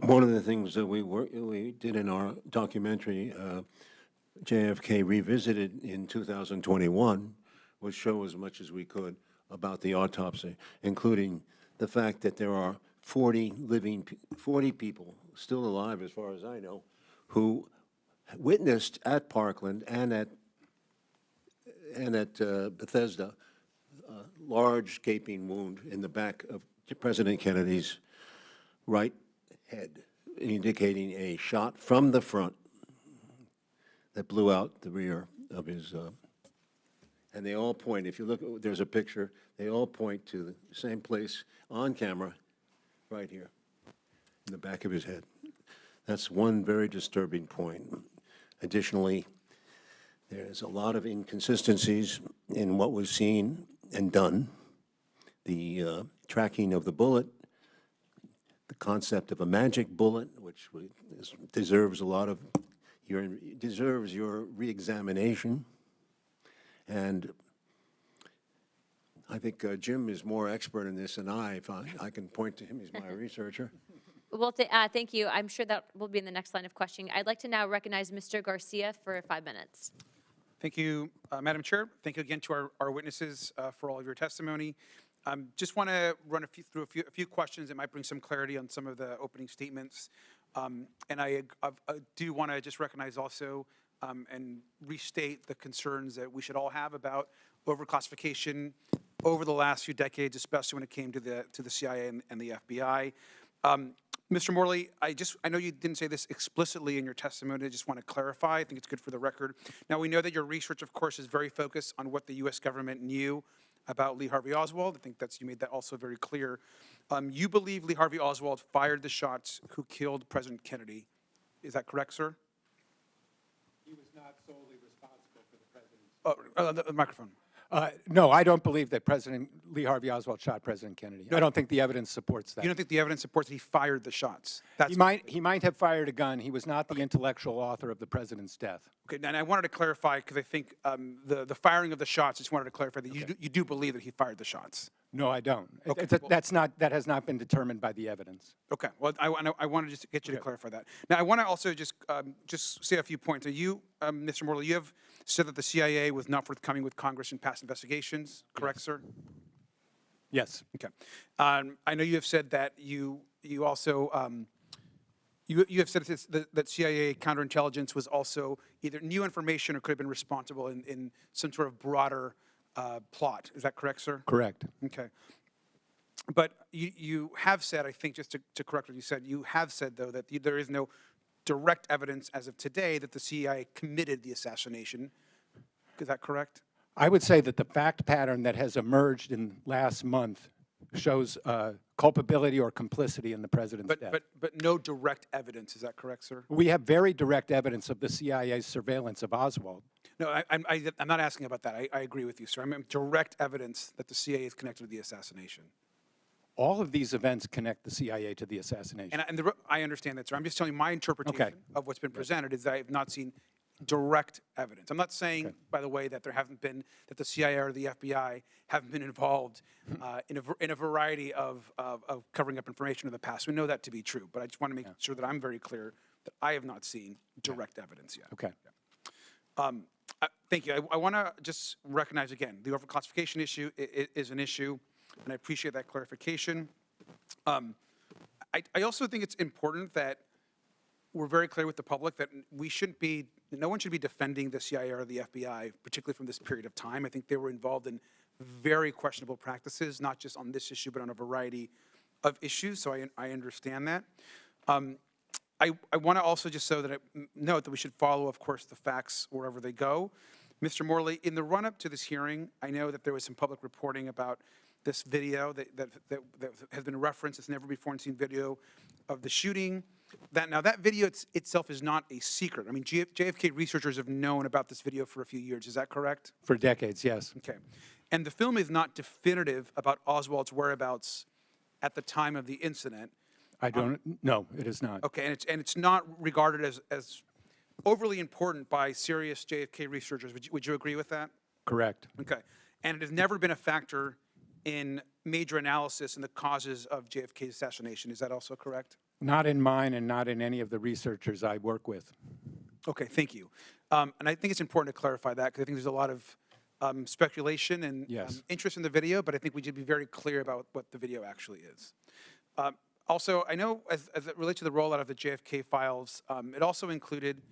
One of the things that we did in our documentary, JFK Revisited in 2021, was show as much as we could about the autopsy, including the fact that there are 40 people still alive, as far as I know, who witnessed at Parkland and at Bethesda a large gaping wound in the back of President Kennedy's right head, indicating a shot from the front that blew out the rear of his, and they all point, if you look, there's a picture, they all point to the same place on camera, right here, in the back of his head. That's one very disturbing point. Additionally, there's a lot of inconsistencies in what was seen and done. The tracking of the bullet, the concept of a magic bullet, which deserves a lot of deserves your re-examination. And I think Jim is more expert in this than I. If I can point to him, he's my researcher. Well, thank you. I'm sure that will be in the next line of questioning. I'd like to now recognize Mr. Garcia for 5 minutes. Thank you, Madam Chair. Thank you again to our witnesses for all of your testimony. Just want to run through a few questions that might bring some clarity on some of the opening statements. And I do want to just recognize also and restate the concerns that we should all have about overclassification over the last few decades, especially when it came to the CIA and the FBI. Mr. Morley, I know you didn't say this explicitly in your testimony. I just want to clarify. I think it's good for the record. Now, we know that your research, of course, is very focused on what the U.S. government knew about Lee Harvey Oswald. I think you made that also very clear. You believe Lee Harvey Oswald fired the shots who killed President Kennedy. Is that correct, sir? He was not solely responsible for the president's... The microphone. No, I don't believe that President Lee Harvey Oswald shot President Kennedy. I don't think the evidence supports that. You don't think the evidence supports that he fired the shots? He might have fired a gun. He was not the intellectual author of the president's death. Okay, and I wanted to clarify, because I think the firing of the shots, just wanted to clarify that you do believe that he fired the shots. No, I don't. Okay, That has not been determined by the evidence. Okay, well, I want to just get you to clarify that. Now, I want to also just say a few points. You, Mr. Morley, you have said that the CIA was not forthcoming with Congress in past investigations, correct, sir? Yes. Okay. I know you have said that you also, you have said that CIA counterintelligence was also either new information or could have been responsible in some sort of broader plot. Is that correct, sir? Correct. Okay. But you have said, I think, just to correct what you said, you have said, though, that there is no direct evidence as of today that the CIA committed the assassination. Is that correct? I would say that the fact pattern that has emerged in last month shows culpability or complicity in the president's death. But no direct evidence. Is that correct, sir? We have very direct evidence of the CIA's surveillance of Oswald. No, I'm not asking about that. I agree with you, sir. I mean direct evidence that the CIA is connected to the assassination. All of these events connect the CIA to the assassination. And I understand that, sir. I'm just telling you my interpretation of what's been presented is that I have not seen direct evidence. I'm not saying, by the way, that that the CIA or the FBI haven't been involved in a variety of covering up information in the past. We know that to be true, but I just want to make sure that I'm very clear that I have not seen direct evidence yet. Okay. Thank you. I want to just recognize again, the overclassification issue is an issue, and I appreciate that clarification. I also think it's important that we're very clear with the public that we shouldn't be no one should be defending the CIA or the FBI, particularly from this period of time. I think they were involved in very questionable practices, not just on this issue, but on a variety of issues, so I understand that. I want to also just note that we should follow, of course, the facts wherever they go. Mr. Morley, in the run-up to this hearing, I know that there was some public reporting about this video that has been referenced. It's never before seen video of the shooting. That video itself is not a secret. I mean, JFK researchers have known about this video for a few years. Is that correct? For decades, yes. Okay. And the film is not definitive about Oswald's whereabouts at the time of the incident. No, it is not. Okay, and it's not regarded as overly important by serious JFK researchers. Would you agree with that? Correct. Okay. And it has never been a factor in major analysis in the causes of JFK's assassination. Is that also correct? Not in mine and not in any of the researchers I work with. Okay, thank you. And I think it's important to clarify that because I think there's a lot of speculation and Yes. interest in the video, but I think we should be very clear about what the video actually is. Also, I know as it relates to the rollout of the JFK files, it also included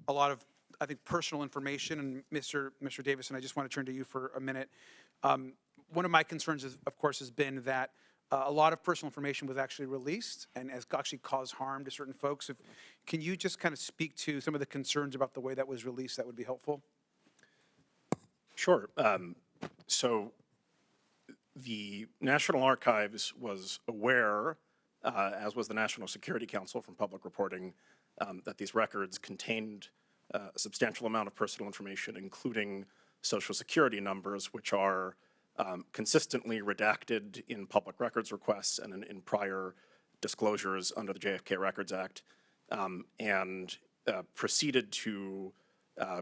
a lot of, I think, personal information. And Mr. Davidson, I just want to turn to you for a minute. One of my concerns, of course, has been that a lot of personal information was actually released and has actually caused harm to certain folks. Can you just kind of speak to some of the concerns about the way that was released? That would be helpful. Sure. So the National Archives was aware, as was the National Security Council from public reporting, that these records contained a substantial amount of personal information, including Social Security numbers, which are consistently redacted in public records requests and in prior disclosures under the JFK Records Act, and proceeded to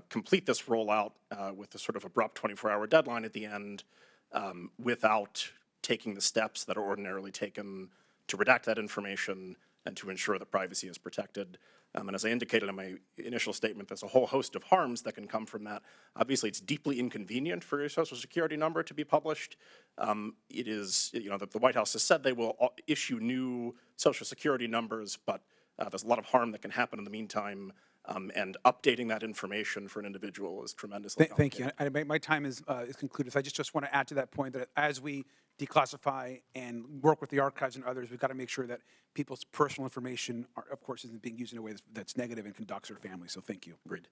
complete this rollout with a sort of abrupt 24-hour deadline at the end without taking the steps that are ordinarily taken to redact that information and to ensure that privacy is protected. And as I indicated in my initial statement, there's a whole host of harms that can come from that. Obviously, it's deeply inconvenient for your Social Security number to be published. It is, the White House has said they will issue new Social Security numbers, but there's a lot of harm that can happen in the meantime. And updating that information for an individual is tremendously complicated. Thank you. My time is concluded. So I just want to add to that point that as we declassify and work with the archives and others, we've got to make sure that people's personal information, of course, isn't being used in a way that's negative and can dox their family. So thank you. Agreed.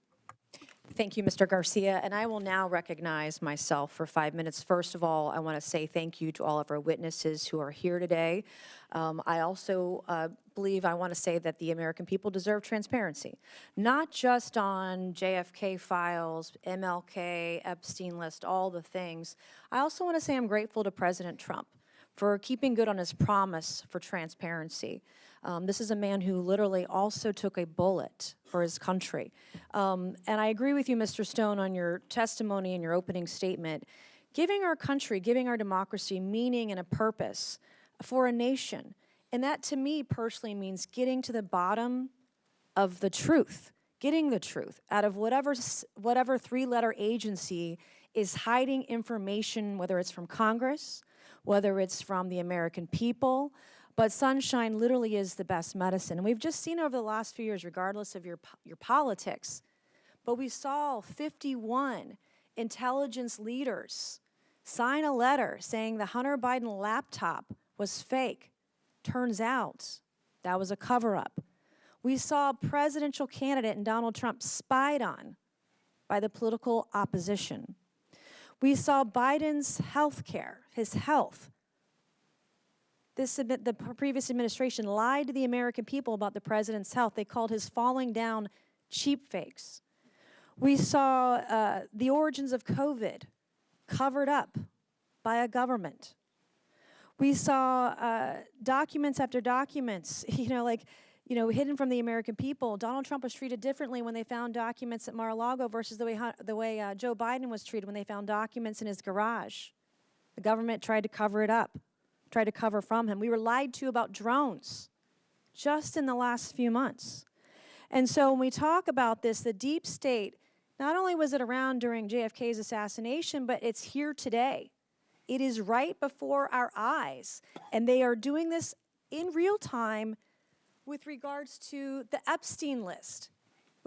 Thank you, Mr. Garcia. And I will now recognize myself for 5 minutes. First of all, I want to say thank you to all of our witnesses who are here today. I also believe I want to say that the American people deserve transparency, not just on JFK files, MLK, Epstein list, all the things. I also want to say I'm grateful to President Trump for keeping good on his promise for transparency. This is a man who literally also took a bullet for his country. And I agree with you, Mr. Stone, on your testimony and your opening statement. Giving our country, giving our democracy meaning and a purpose for a nation. And that, to me, personally means getting to the bottom of the truth, getting the truth out of whatever three-letter agency is hiding information, whether it's from Congress, whether it's from the American people. But sunshine literally is the best medicine. And we've just seen over the last few years, regardless of your politics, but we saw 51 intelligence leaders sign a letter saying the Hunter Biden laptop was fake. Turns out that was a cover-up. We saw a presidential candidate and Donald Trump spied on by the political opposition. We saw Biden's health care, his health. The previous administration lied to the American people about the president's health. They called his falling down cheap fakes. We saw the origins of COVID covered up by a government. We saw documents after documents, hidden from the American people. Donald Trump was treated differently when they found documents at Mar-a-Lago versus the way Joe Biden was treated when they found documents in his garage. The government tried to cover it up, tried to cover from him. We were lied to about drones just in the last few months. And so when we talk about this, the deep state, not only was it around during JFK's assassination, but it's here today. It is right before our eyes. And they are doing this in real time with regards to the Epstein list,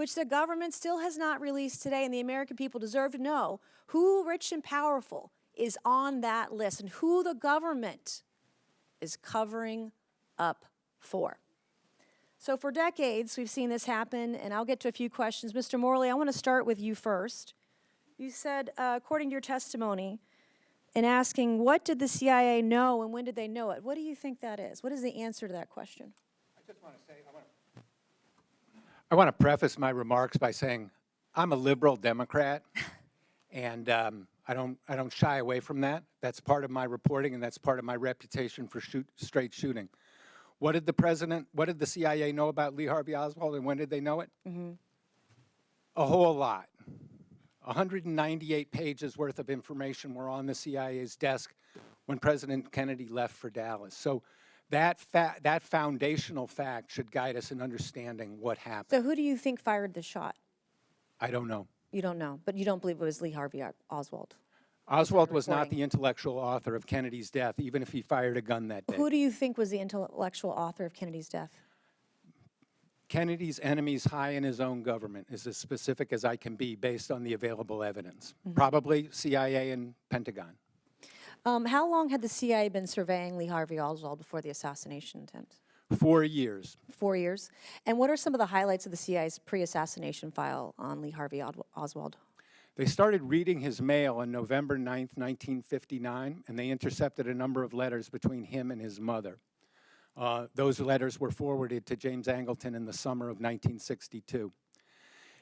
which the government still has not released today, and the American people deserve to know who rich and powerful is on that list and who the government is covering up for. So for decades, we've seen this happen, and I'll get to a few questions. Mr. Morley, I want to start with you first. You said, according to your testimony, in asking, what did the CIA know and when did they know it? What do you think that is? What is the answer to that question? I want to preface my remarks by saying I'm a liberal Democrat, and I don't shy away from that. That's part of my reporting, and that's part of my reputation for straight shooting. What did the CIA know about Lee Harvey Oswald, and when did they know it? A whole lot. 198 pages worth of information were on the CIA's desk when President Kennedy left for Dallas. So that foundational fact should guide us in understanding what happened. So who do you think fired the shot? I don't know. You don't know, but you don't believe it was Lee Harvey Oswald. Oswald was not reporting? the intellectual author of Kennedy's death, even if he fired a gun that day. Who do you think was the intellectual author of Kennedy's death? Kennedy's enemies high in his own government is as specific as I can be based on the available evidence. Probably CIA and Pentagon. How long had the CIA been surveying Lee Harvey Oswald before the assassination attempt? 4 years. 4 years. And what are some of the highlights of the CIA's pre-assassination file on Lee Harvey Oswald? They started reading his mail on November 9th, 1959, and they intercepted a number of letters between him and his mother. Those letters were forwarded to James Angleton in the summer of 1962.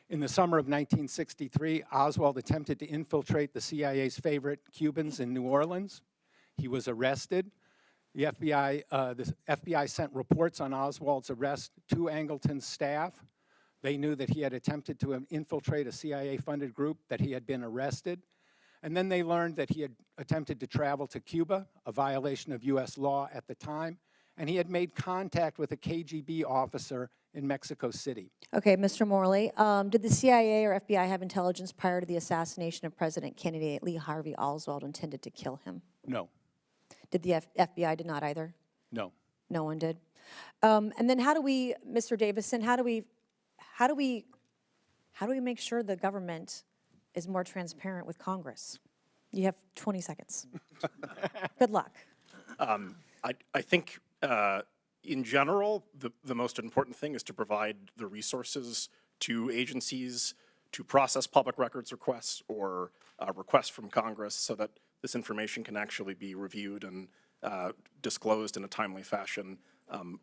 In the summer of 1963, Oswald attempted to infiltrate the CIA's favorite Cubans in New Orleans. He was arrested. The FBI sent reports on Oswald's arrest to Angleton's staff. They knew that he had attempted to infiltrate a CIA-funded group, that he had been arrested. And then they learned that he had attempted to travel to Cuba, a violation of U.S. law at the time, and he had made contact with a KGB officer in Mexico City. Okay, Mr. Morley, did the CIA or FBI have intelligence prior to the assassination of President Kennedy that Lee Harvey Oswald intended to kill him? No, Did the FBI did not either? no. No one did. And then how do we, Mr. Davidson, how do we make sure the government is more transparent with Congress? You have 20 seconds. Good luck. I think in general, the most important thing is to provide the resources to agencies to process public records requests or requests from Congress so that this information can actually be reviewed and disclosed in a timely fashion,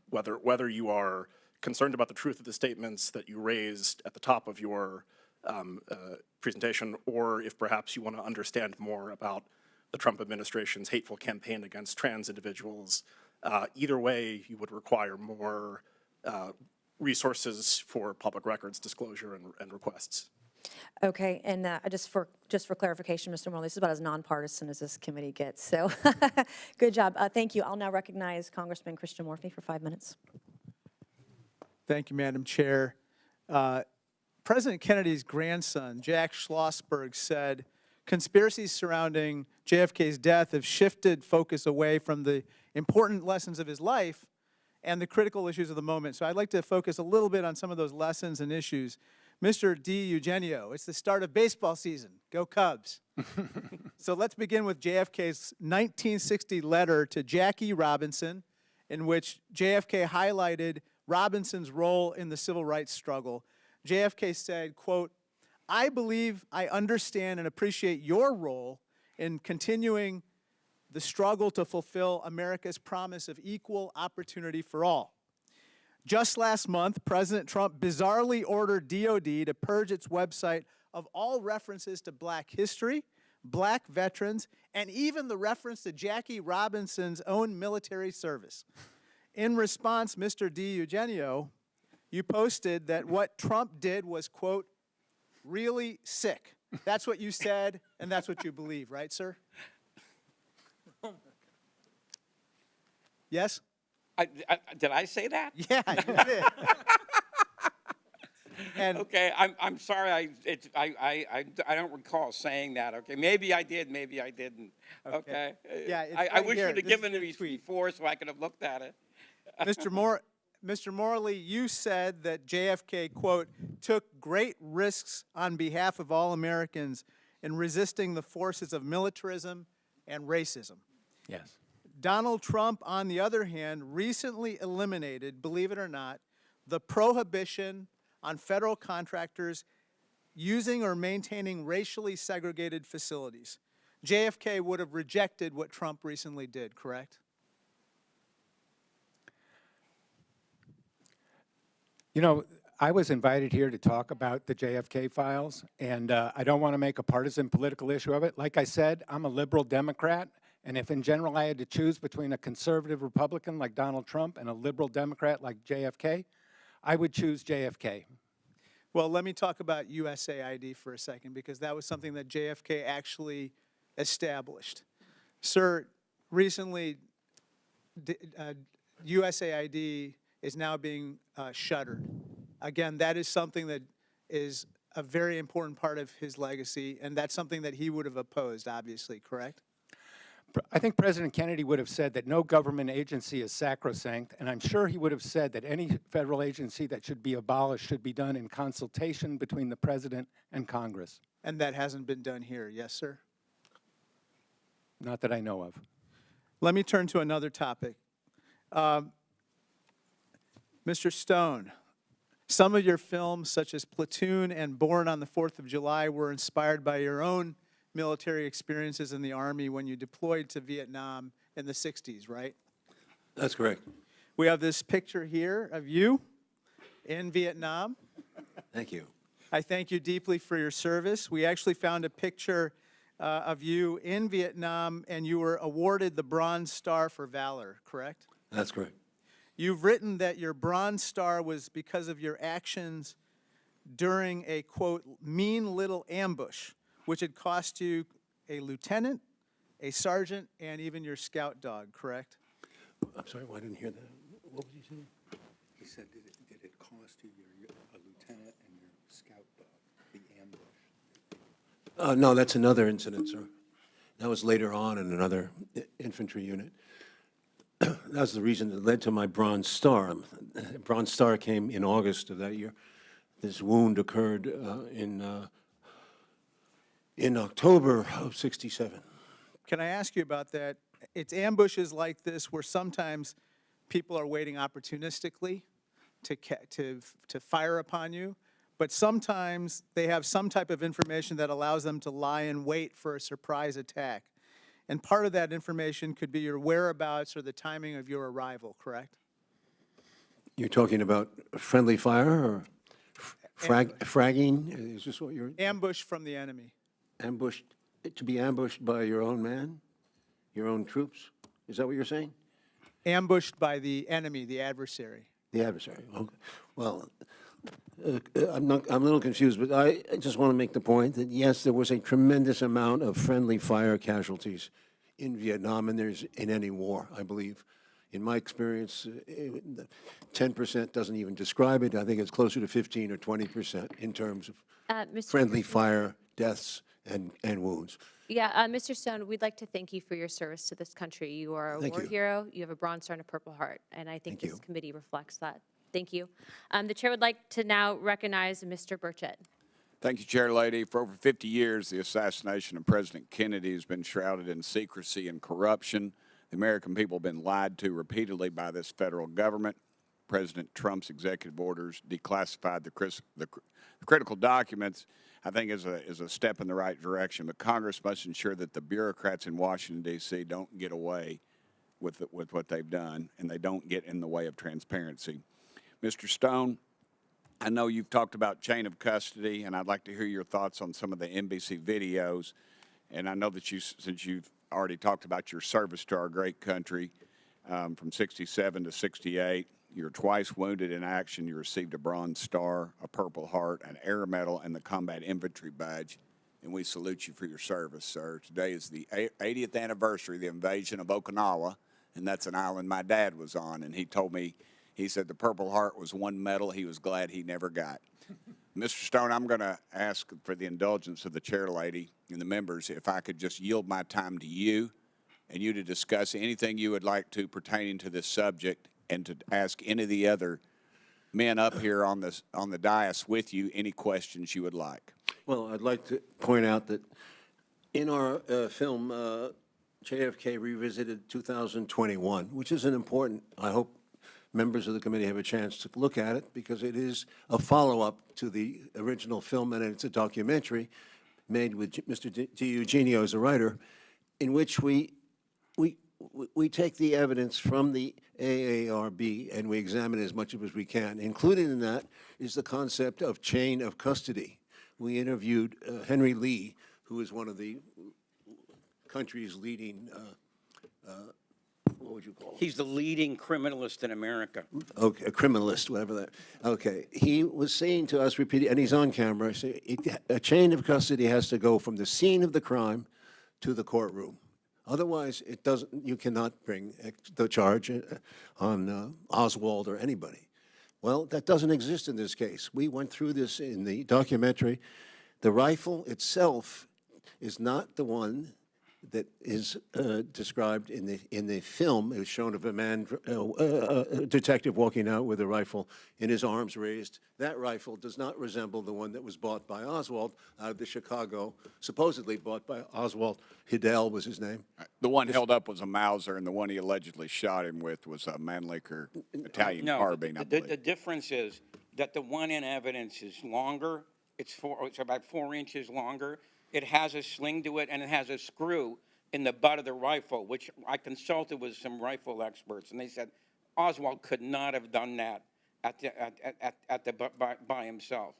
whether you are concerned about the truth of the statements that you raised at the top of your presentation, or if perhaps you want to understand more about the Trump administration's hateful campaign against trans individuals. Either way, you would require more resources for public records disclosure and requests. Okay, and just for clarification, Mr. Morley, this is about as nonpartisan as this committee gets. So, good job. Thank you. I'll now recognize Congressman Christian Morphy for 5 minutes. Thank you, Madam Chair. President Kennedy's grandson, Jack Schlossberg, said, "Conspiracies surrounding JFK's death have shifted focus away from the important lessons of his life and the critical issues of the moment." So I'd like to focus a little bit on some of those lessons and issues. Mr. Deugenio, it's the start of baseball season. Go Cubs. So let's begin with JFK's 1960 letter to Jackie Robinson, in which JFK highlighted Robinson's role in the civil rights struggle. JFK said, quote, "I believe I understand and appreciate your role in continuing the struggle to fulfill America's promise of equal opportunity for all. Just last month, President Trump bizarrely ordered DOD to purge its website of all references to black history, black veterans, and even the reference to Jackie Robinson's own military service. In response, Mr. Deugenio, you posted that what Trump did was, quote, really sick. That's what you said, and that's what you believe, right, sir? Yes? Did I say that? Yeah, you did. And Okay, I'm sorry. I don't recall saying that. Okay, maybe I did, maybe I didn't. Okay. Yeah, it's I right wish here. you'd have This is given your me tweet. before so I could have looked at it. Mr. Morley, you said that JFK, quote, took great risks on behalf of all Americans in resisting the forces of militarism and racism. Yes. Donald Trump, on the other hand, recently eliminated, believe it or not, the prohibition on federal contractors using or maintaining racially segregated facilities. JFK would have rejected what Trump recently did, correct? You know, I was invited here to talk about the JFK files, and I don't want to make a partisan political issue of it. Like I said, I'm a liberal Democrat, and if in general I had to choose between a conservative Republican like Donald Trump and a liberal Democrat like JFK, I would choose JFK. Well, let me talk about USAID for a second, because that was something that JFK actually established. Sir, recently, USAID is now being shuttered. Again, that is something that is a very important part of his legacy, and that's something that he would have opposed, obviously, correct? I think President Kennedy would have said that no government agency is sacrosanct, and I'm sure he would have said that any federal agency that should be abolished should be done in consultation between the President and Congress. And that hasn't been done here, yes, sir? Not that I know of. Let me turn to another topic. Mr. Stone, some of your films, such as Platoon and Born on the 4th of July, were inspired by your own military experiences in the Army when you deployed to Vietnam in the 60s, right? That's correct. We have this picture here of you in Vietnam. Thank you. I thank you deeply for your service. We actually found a picture of you in Vietnam, and you were awarded the Bronze Star for Valor, correct? That's correct. You've written that your Bronze Star was because of your actions during a, quote, mean little ambush, which had cost you a lieutenant, a sergeant, and even your scout dog, correct? I'm sorry, I didn't hear that. What was he saying? He said, did it cost you a lieutenant and your scout dog, the ambush? No, that's another incident, sir. That was later on in another infantry unit. That was the reason that led to my Bronze Star. Bronze Star came in August of that year. This wound occurred in October of '67. Can I ask you about that? It's ambushes like this where sometimes people are waiting opportunistically to fire upon you, but sometimes they have some type of information that allows them to lie in wait for a surprise attack. And part of that information could be your whereabouts or the timing of your arrival, correct? You're talking about friendly fire or fragging? Is this what you're Ambush from the enemy. ambushed, to be ambushed by your own man, your own troops? Is that what you're saying? Ambushed by the enemy, the adversary. The adversary. Okay. Well, I'm a little confused, but I just want to make the point that yes, there was a tremendous amount of friendly fire casualties in Vietnam, and there's in any war, I believe. In my experience, 10% doesn't even describe it. I think it's closer to 15 or 20% in terms of friendly fire deaths and wounds. Yeah, Mr. Stone, we'd like to thank you for your service to this country. You are a Thank war you. hero. You have a Bronze Star and a Purple Heart, and I think Thank this you. committee reflects that. Thank you. The chair would like to now recognize Mr. Burchett. Thank you, Chair Lady. For over 50 years, the assassination of President Kennedy has been shrouded in secrecy and corruption. The American people have been lied to repeatedly by this federal government. President Trump's executive orders declassified the critical documents, I think is a step in the right direction. But Congress must ensure that the bureaucrats in Washington, D.C. don't get away with what they've done, and they don't get in the way of transparency. Mr. Stone, I know you've talked about chain of custody, and I'd like to hear your thoughts on some of the NBC videos. And I know that since you've already talked about your service to our great country from 67 to 68, you were twice wounded in action. You received a Bronze Star, a Purple Heart, an Air Medal, and the Combat Infantry Badge. And we salute you for your service, sir. Today is the 80th anniversary of the invasion of Okinawa, and that's an island my dad was on. And he told me, he said the Purple Heart was one medal he was glad he never got. Mr. Stone, I'm going to ask for the indulgence of the chair lady and the members if I could just yield my time to you and you to discuss anything you would like to pertaining to this subject and to ask any of the other men up here on the dais with you any questions you would like. Well, I'd like to point out that in our film, JFK Revisited 2021, which is an important, I hope members of the committee have a chance to look at it, because it is a follow-up to the original film, and it's a documentary made with Mr. Deugenio as a writer, in which we take the evidence from the AARB and we examine as much of it as we can. Included in that is the concept of chain of custody. We interviewed Henry Lee, who is one of the country's leading, what would you call him? He's the leading criminalist in America. Okay, a criminalist, whatever that. Okay, he was saying to us repeatedly, and he's on camera, a chain of custody has to go from the scene of the crime to the courtroom. Otherwise, it doesn't. You cannot bring the charge on Oswald or anybody. Well, that doesn't exist in this case. We went through this in the documentary. The rifle itself is not the one that is described in the film. It was shown of a man, a detective walking out with a rifle in his arms raised. That rifle does not resemble the one that was bought by Oswald out of the Chicago, supposedly bought by Oswald. Hidell was his name. The one held up was a Mauser, and the one he allegedly shot him with was a Mannlicher Italian carbine, I believe. The difference is that the one in evidence is longer. It's about 4 inches longer. It has a sling to it, and it has a screw in the butt of the rifle, which I consulted with some rifle experts, and they said Oswald could not have done that by himself.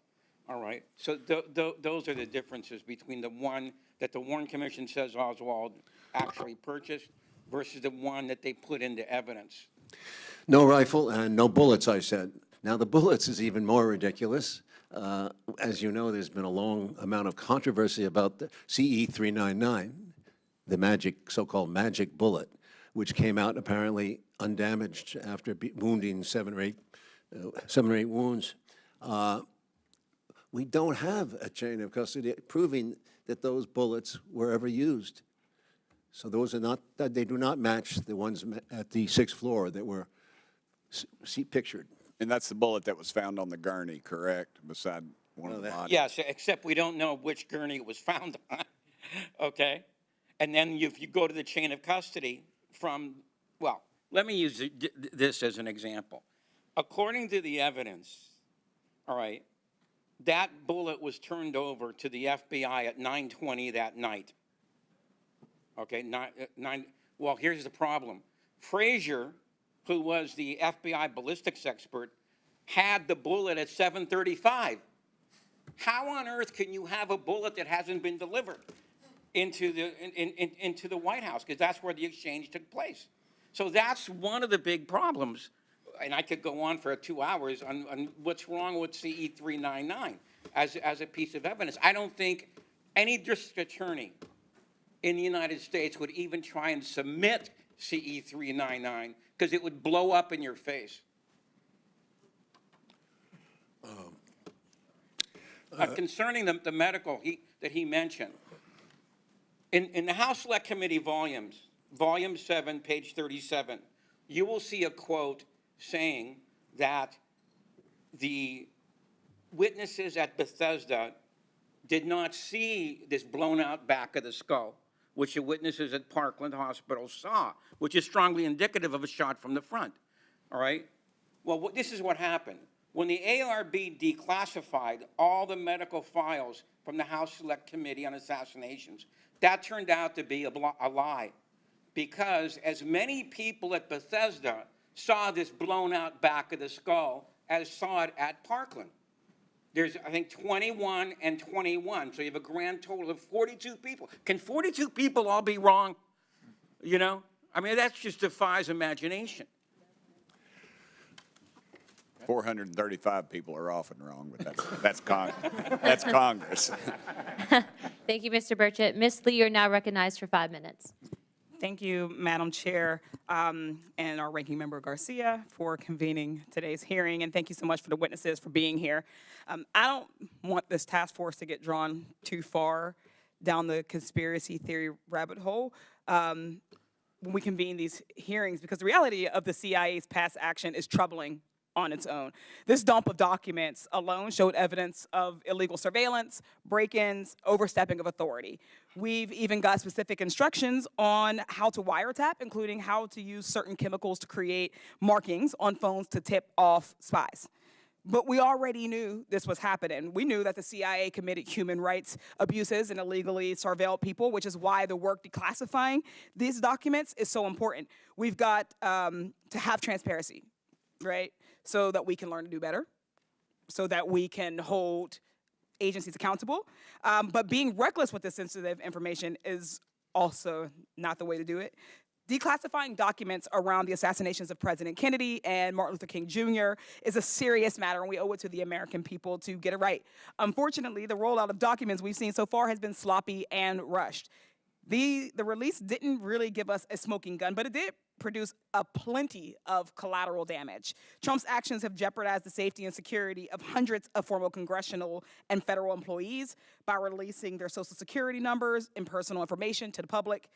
All right, so those are the differences between the one that the Warren Commission says Oswald actually purchased versus the one that they put into evidence. No rifle and no bullets, I said. Now, the bullets is even more ridiculous. As you know, there's been a long amount of controversy about the CE-399, the magic, so-called magic bullet, which came out apparently undamaged after wounding 7 or 8 wounds. We don't have a chain of custody proving that those bullets were ever used. So those are not, they do not match the ones at the 6th floor that were pictured. And that's the bullet that was found on the gurney, correct, beside one of the bodies? Yes, except we don't know which gurney it was found on, okay? And then if you go to the chain of custody from, well, let me use this as an example. According to the evidence, all right, that bullet was turned over to the FBI at 9:20 that night. Okay, well, here's the problem. Frazier, who was the FBI ballistics expert, had the bullet at 7:35. How on earth can you have a bullet that hasn't been delivered into the White House? Because that's where the exchange took place. So that's one of the big problems. And I could go on for 2 hours on what's wrong with CE-399 as a piece of evidence. I don't think any district attorney in the United States would even try and submit CE-399 because it would blow up in your face. Concerning the medical that he mentioned, in the House Select Committee volumes, Volume 7, page 37, you will see a quote saying that the witnesses at Bethesda did not see this blown out back of the skull, which the witnesses at Parkland Hospital saw, which is strongly indicative of a shot from the front, all right? Well, this is what happened. When the ARB declassified all the medical files from the House Select Committee on Assassinations, that turned out to be a lie, because as many people at Bethesda saw this blown out back of the skull as saw it at Parkland. There's, I think, 21 and 21, so you have a grand total of 42 people. Can 42 people all be wrong? You know? I mean, that just defies imagination. 435 people are often wrong, but that's Congress. Thank you, Mr. Burchett. Ms. Lee, you're now recognized for 5 minutes. Thank you, Madam Chair, and our Ranking Member Garcia for convening today's hearing, and thank you so much for the witnesses for being here. I don't want this task force to get drawn too far down the conspiracy theory rabbit hole. when we convene these hearings, because the reality of the CIA's past action is troubling on its own. This dump of documents alone showed evidence of illegal surveillance, break-ins, overstepping of authority. We've even got specific instructions on how to wiretap, including how to use certain chemicals to create markings on phones to tip off spies. But we already knew this was happening. We knew that the CIA committed human rights abuses and illegally surveilled people, which is why the work declassifying these documents is so important. We've got to have transparency, right? So that we can learn to do better, so that we can hold agencies accountable. But being reckless with this sensitive information is also not the way to do it. Declassifying documents around the assassinations of President Kennedy and Martin Luther King Jr. is a serious matter, and we owe it to the American people to get it right. Unfortunately, the rollout of documents we've seen so far has been sloppy and rushed. The release didn't really give us a smoking gun, but it did produce a plenty of collateral damage. Trump's actions have jeopardized the safety and security of hundreds of former congressional and federal employees by releasing their social security numbers and personal information to the public.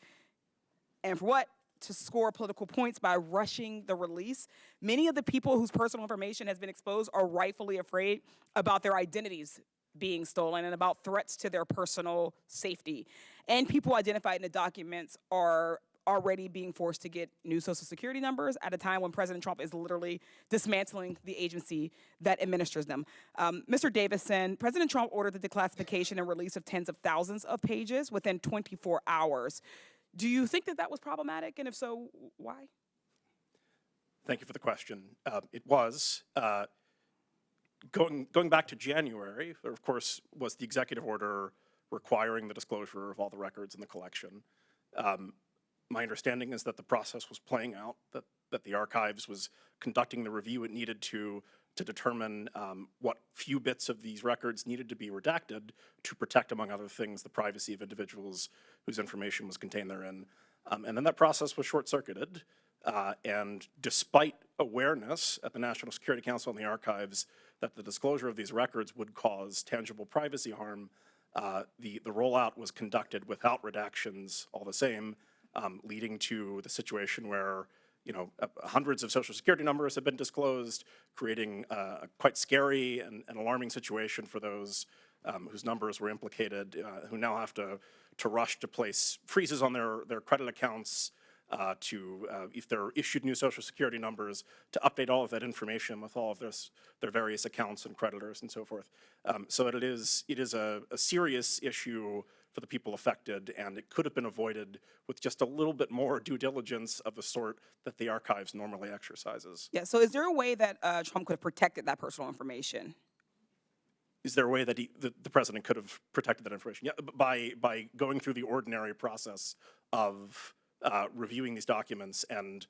And for what? To score political points by rushing the release. Many of the people whose personal information has been exposed are rightfully afraid about their identities being stolen and about threats to their personal safety. And people identified in the documents are already being forced to get new social security numbers at a time when President Trump is literally dismantling the agency that administers them. Mr. Davidson, President Trump ordered the declassification and release of tens of thousands of pages within 24 hours. Do you think that that was problematic? And if so, why? Thank you for the question. It was. Going back to January, there, of course, was the executive order requiring the disclosure of all the records in the collection. My understanding is that the process was playing out, that the archives was conducting the review it needed to determine what few bits of these records needed to be redacted to protect, among other things, the privacy of individuals whose information was contained therein. And then that process was short-circuited. And despite awareness at the National Security Council and the archives that the disclosure of these records would cause tangible privacy harm, the rollout was conducted without redactions all the same, leading to the situation where hundreds of social security numbers have been disclosed, creating a quite scary and alarming situation for those whose numbers were implicated, who now have to rush to place freezes on their credit accounts, if they're issued new social security numbers, to update all of that information with all of their various accounts and creditors and so forth. So it is a serious issue for the people affected, and it could have been avoided with just a little bit more due diligence of the sort that the archives normally exercises. Yeah, so is there a way that Trump could have protected that personal information? Is there a way that the president could have protected that information? Yeah, by going through the ordinary process of reviewing these documents and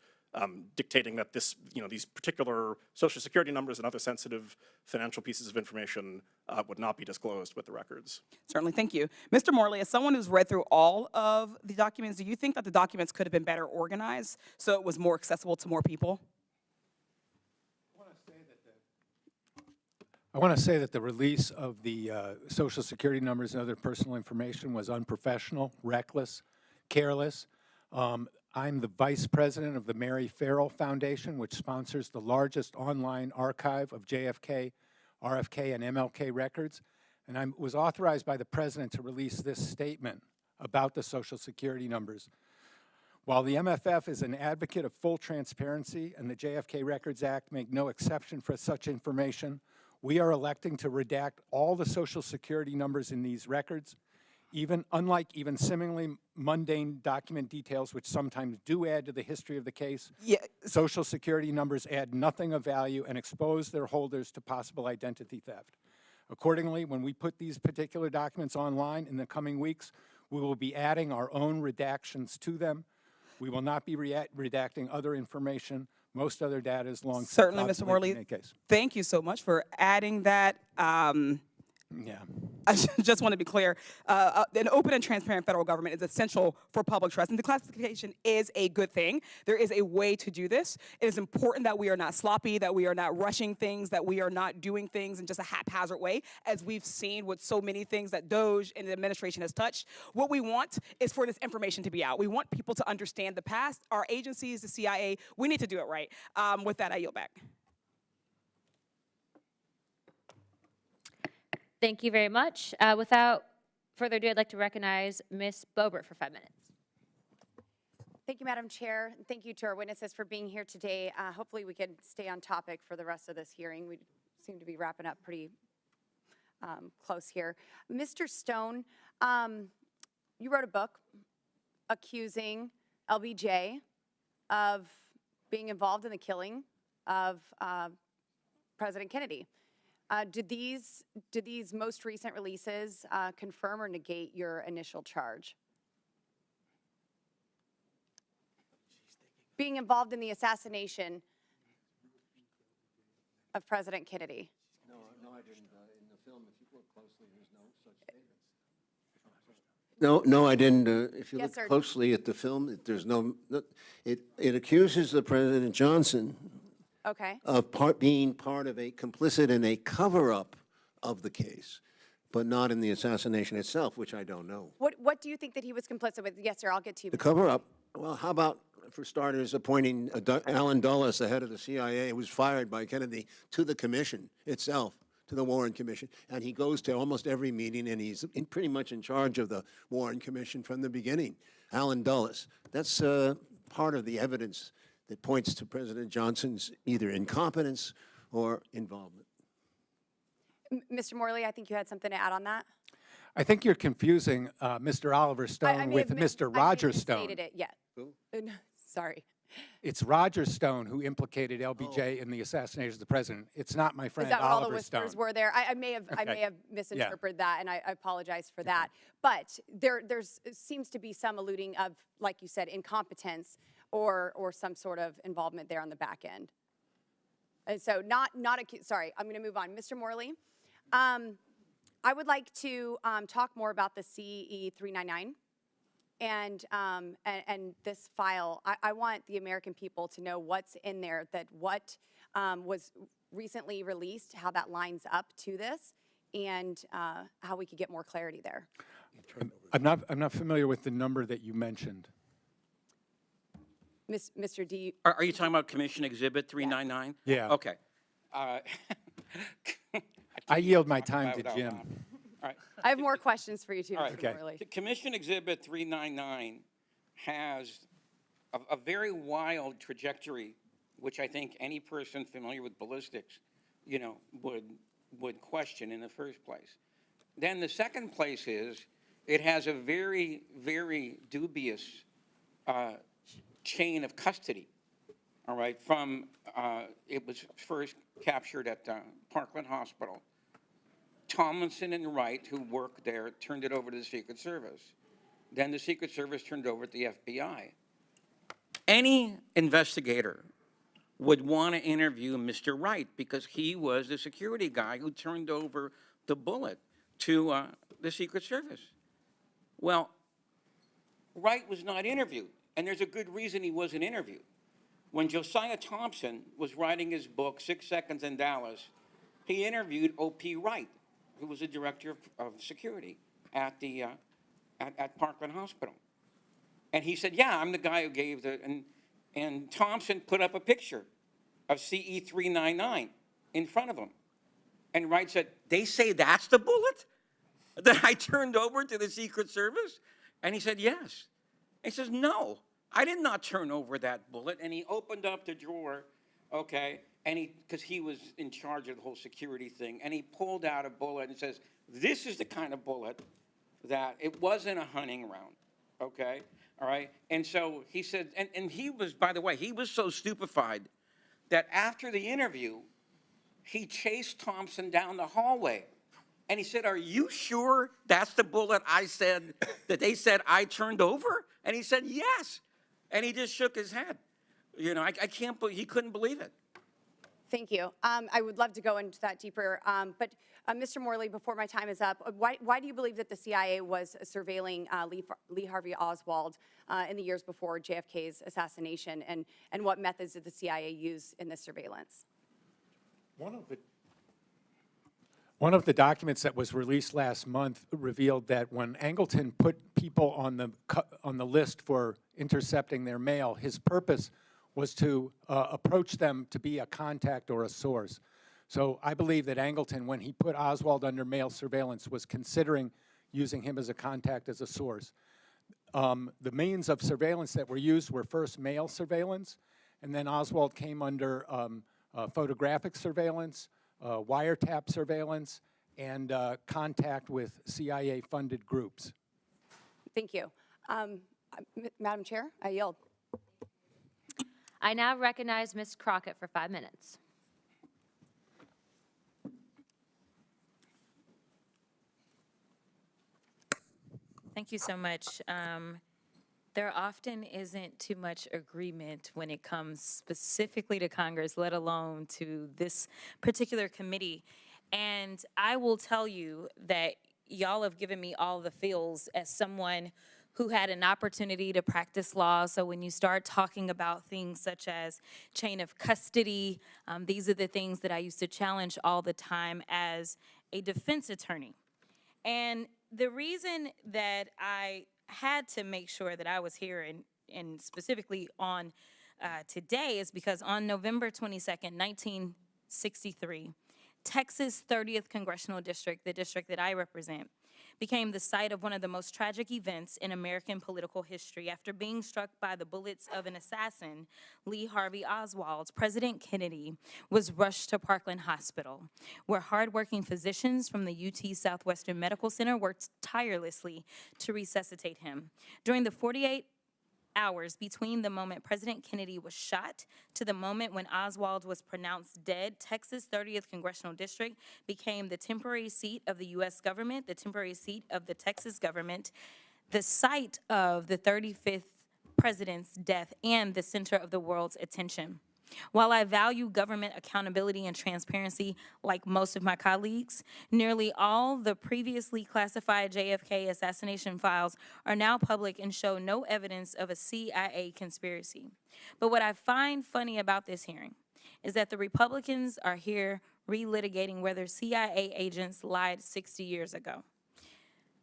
dictating that these particular social security numbers and other sensitive financial pieces of information would not be disclosed with the records. Certainly, thank you. Mr. Morley, as someone who's read through all of the documents, do you think that the documents could have been better organized so it was more accessible to more people? I want to say that the release of the social security numbers and other personal information was unprofessional, reckless, careless. I'm the vice president of the Mary Farrell Foundation, which sponsors the largest online archive of JFK, RFK, and MLK records. And I was authorized by the president to release this statement about the social security numbers. While the MFF is an advocate of full transparency and the JFK Records Act make no exception for such information, we are electing to redact all the social security numbers in these records, unlike seemingly mundane document details, which sometimes do add to the history of the case. Yeah. Social security numbers add nothing of value and expose their holders to possible identity theft. Accordingly, when we put these particular documents online in the coming weeks, we will be adding our own redactions to them. We will not be redacting other information. Most other data is long. Certainly, Mr. Morley. Thank you so much for adding that. Yeah. I just want to be clear. An open and transparent federal government is essential for public trust, and declassification is a good thing. There is a way to do this. It is important that we are not sloppy, that we are not rushing things, that we are not doing things in just a haphazard way, as we've seen with so many things that DOJ and the administration has touched. What we want is for this information to be out. We want people to understand the past. Our agencies, the CIA, we need to do it right. With that, I yield back. Thank you very much. Without further ado, I'd like to recognize Ms. Boebert for 5 minutes. Thank you, Madam Chair. Thank you to our witnesses for being here today. Hopefully we can stay on topic for the rest of this hearing. We seem to be wrapping up pretty close here. Mr. Stone, you wrote a book accusing LBJ of being involved in the killing of President Kennedy. Do these most recent releases confirm or negate your initial charge? Being involved in the assassination of President Kennedy. No, I didn't. In the film, if you look closely, there's no such statements. No, I didn't. If you Yes, look sir. closely at the film, there's no, it accuses the President Johnson Okay. of being part of a complicit in a cover-up of the case, but not in the assassination itself, which I don't know. What do you think that he was complicit with? Yes, sir, I'll get to you. The cover-up, well, how about, for starters, appointing Alan Dulles, the head of the CIA, who was fired by Kennedy, to the commission itself, to the Warren Commission, and he goes to almost every meeting, and he's pretty much in charge of the Warren Commission from the beginning. Alan Dulles, that's part of the evidence that points to President Johnson's either incompetence or involvement. Mr. Morley, I think you had something to add on that. I think you're confusing Mr. Oliver I Stone may with have Mr. I may Roger have Stone. misstated it, yeah. Who? Sorry. It's Roger Stone who implicated LBJ in the assassination of the president. It's not my Is friend that what all the Oliver Stone. whispers were there? I may have Okay. misinterpreted that, and I apologize for that. But there seems to be some alluding of, like you said, incompetence or some sort of involvement there on the back end. And so sorry, I'm going to move on. Mr. Morley, I would like to talk more about the CE 399 and this file. I want the American people to know what's in there, that what was recently released, how that lines up to this, and how we could get more clarity there. I'm not familiar with the number that you mentioned. Mr. D. Are you talking about Commission Exhibit 399? Yeah. Okay. I yield my time to Without Jim. laughing. All right. I have more questions for you too, All right. Mr. Okay. Morley. The Commission Exhibit 399 has a very wild trajectory, which I think any person familiar with ballistics, would question in the first place. Then the second place is it has a very, very dubious chain of custody. All right, from it was first captured at Parkland Hospital. Tomlinson and Wright, who worked there, turned it over to the Secret Service. Then the Secret Service turned it over to the FBI. Any investigator would want to interview Mr. Wright because he was the security guy who turned over the bullet to the Secret Service. Well, Wright was not interviewed, and there's a good reason he wasn't interviewed. When Josiah Thompson was writing his book, 6 Seconds in Dallas, he interviewed O.P. Wright, who was the director of security at the at Parkland Hospital. And he said, yeah, I'm the guy who gave and Thompson put up a picture of CE 399 in front of him. And Wright said, they say that's the bullet that I turned over to the Secret Service? And he said, yes. And he says, no, I did not turn over that bullet. And he opened up the drawer, okay, and because he was in charge of the whole security thing, and he pulled out a bullet and says, this is the kind of bullet that it wasn't a hunting round, okay, all right? And so he said, and he was, by the way, he was so stupefied that after the interview, he chased Thompson down the hallway. And he said, are you sure that's the bullet I said, that they said I turned over? And he said, yes. And he just shook his head. I can't believe, he couldn't believe it. Thank you. I would love to go into that deeper, but Mr. Morley, before my time is up, why do you believe that the CIA was surveilling Lee Harvey Oswald in the years before JFK's assassination, and what methods did the CIA use in this surveillance? One of the documents that was released last month revealed that when Angleton put people on the list for intercepting their mail, his purpose was to approach them to be a contact or a source. So I believe that Angleton, when he put Oswald under mail surveillance, was considering using him as a contact, as a source. The means of surveillance that were used were first mail surveillance, and then Oswald came under photographic surveillance, wiretap surveillance, and contact with CIA-funded groups. Thank you. Madam Chair, I yield. I now recognize Ms. Crockett for 5 minutes. Thank you so much. There often isn't too much agreement when it comes specifically to Congress, let alone to this particular committee. And I will tell you that y'all have given me all the feels as someone who had an opportunity to practice law. So when you start talking about things such as chain of custody, these are the things that I used to challenge all the time as a defense attorney. And the reason that I had to make sure that I was here and specifically on today is because on November 22nd, 1963, Texas 30th Congressional District, the district that I represent, became the site of one of the most tragic events in American political history. After being struck by the bullets of an assassin, Lee Harvey Oswald, President Kennedy was rushed to Parkland Hospital, where hardworking physicians from the UT Southwestern Medical Center worked tirelessly to resuscitate him. During the 48 hours between the moment President Kennedy was shot to the moment when Oswald was pronounced dead, Texas 30th Congressional District became the temporary seat of the U.S. government, the temporary seat of the Texas government, the site of the 35th president's death, and the center of the world's attention. While I value government accountability and transparency like most of my colleagues, nearly all the previously classified JFK assassination files are now public and show no evidence of a CIA conspiracy. But what I find funny about this hearing is that the Republicans are here relitigating whether CIA agents lied 60 years ago,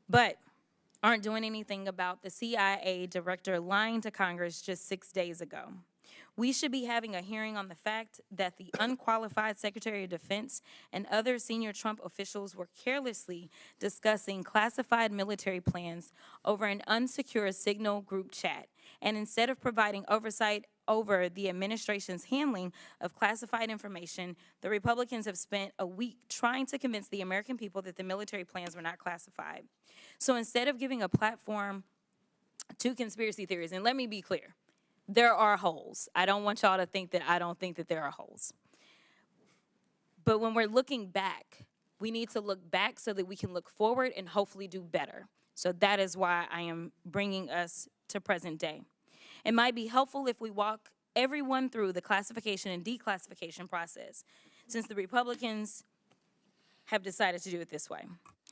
but aren't doing anything about the CIA director lying to Congress just 6 days ago. We should be having a hearing on the fact that the unqualified Secretary of Defense and other senior Trump officials were carelessly discussing classified military plans over an unsecure Signal group chat. And instead of providing oversight over the administration's handling of classified information, the Republicans have spent a week trying to convince the American people that the military plans were not classified. So instead of giving a platform to conspiracy theories, and let me be clear, there are holes. I don't want y'all to think that I don't think that there are holes. But when we're looking back, we need to look back so that we can look forward and hopefully do better. So that is why I am bringing us to present day. It might be helpful if we walk everyone through the classification and declassification process, since the Republicans have decided to do it this way.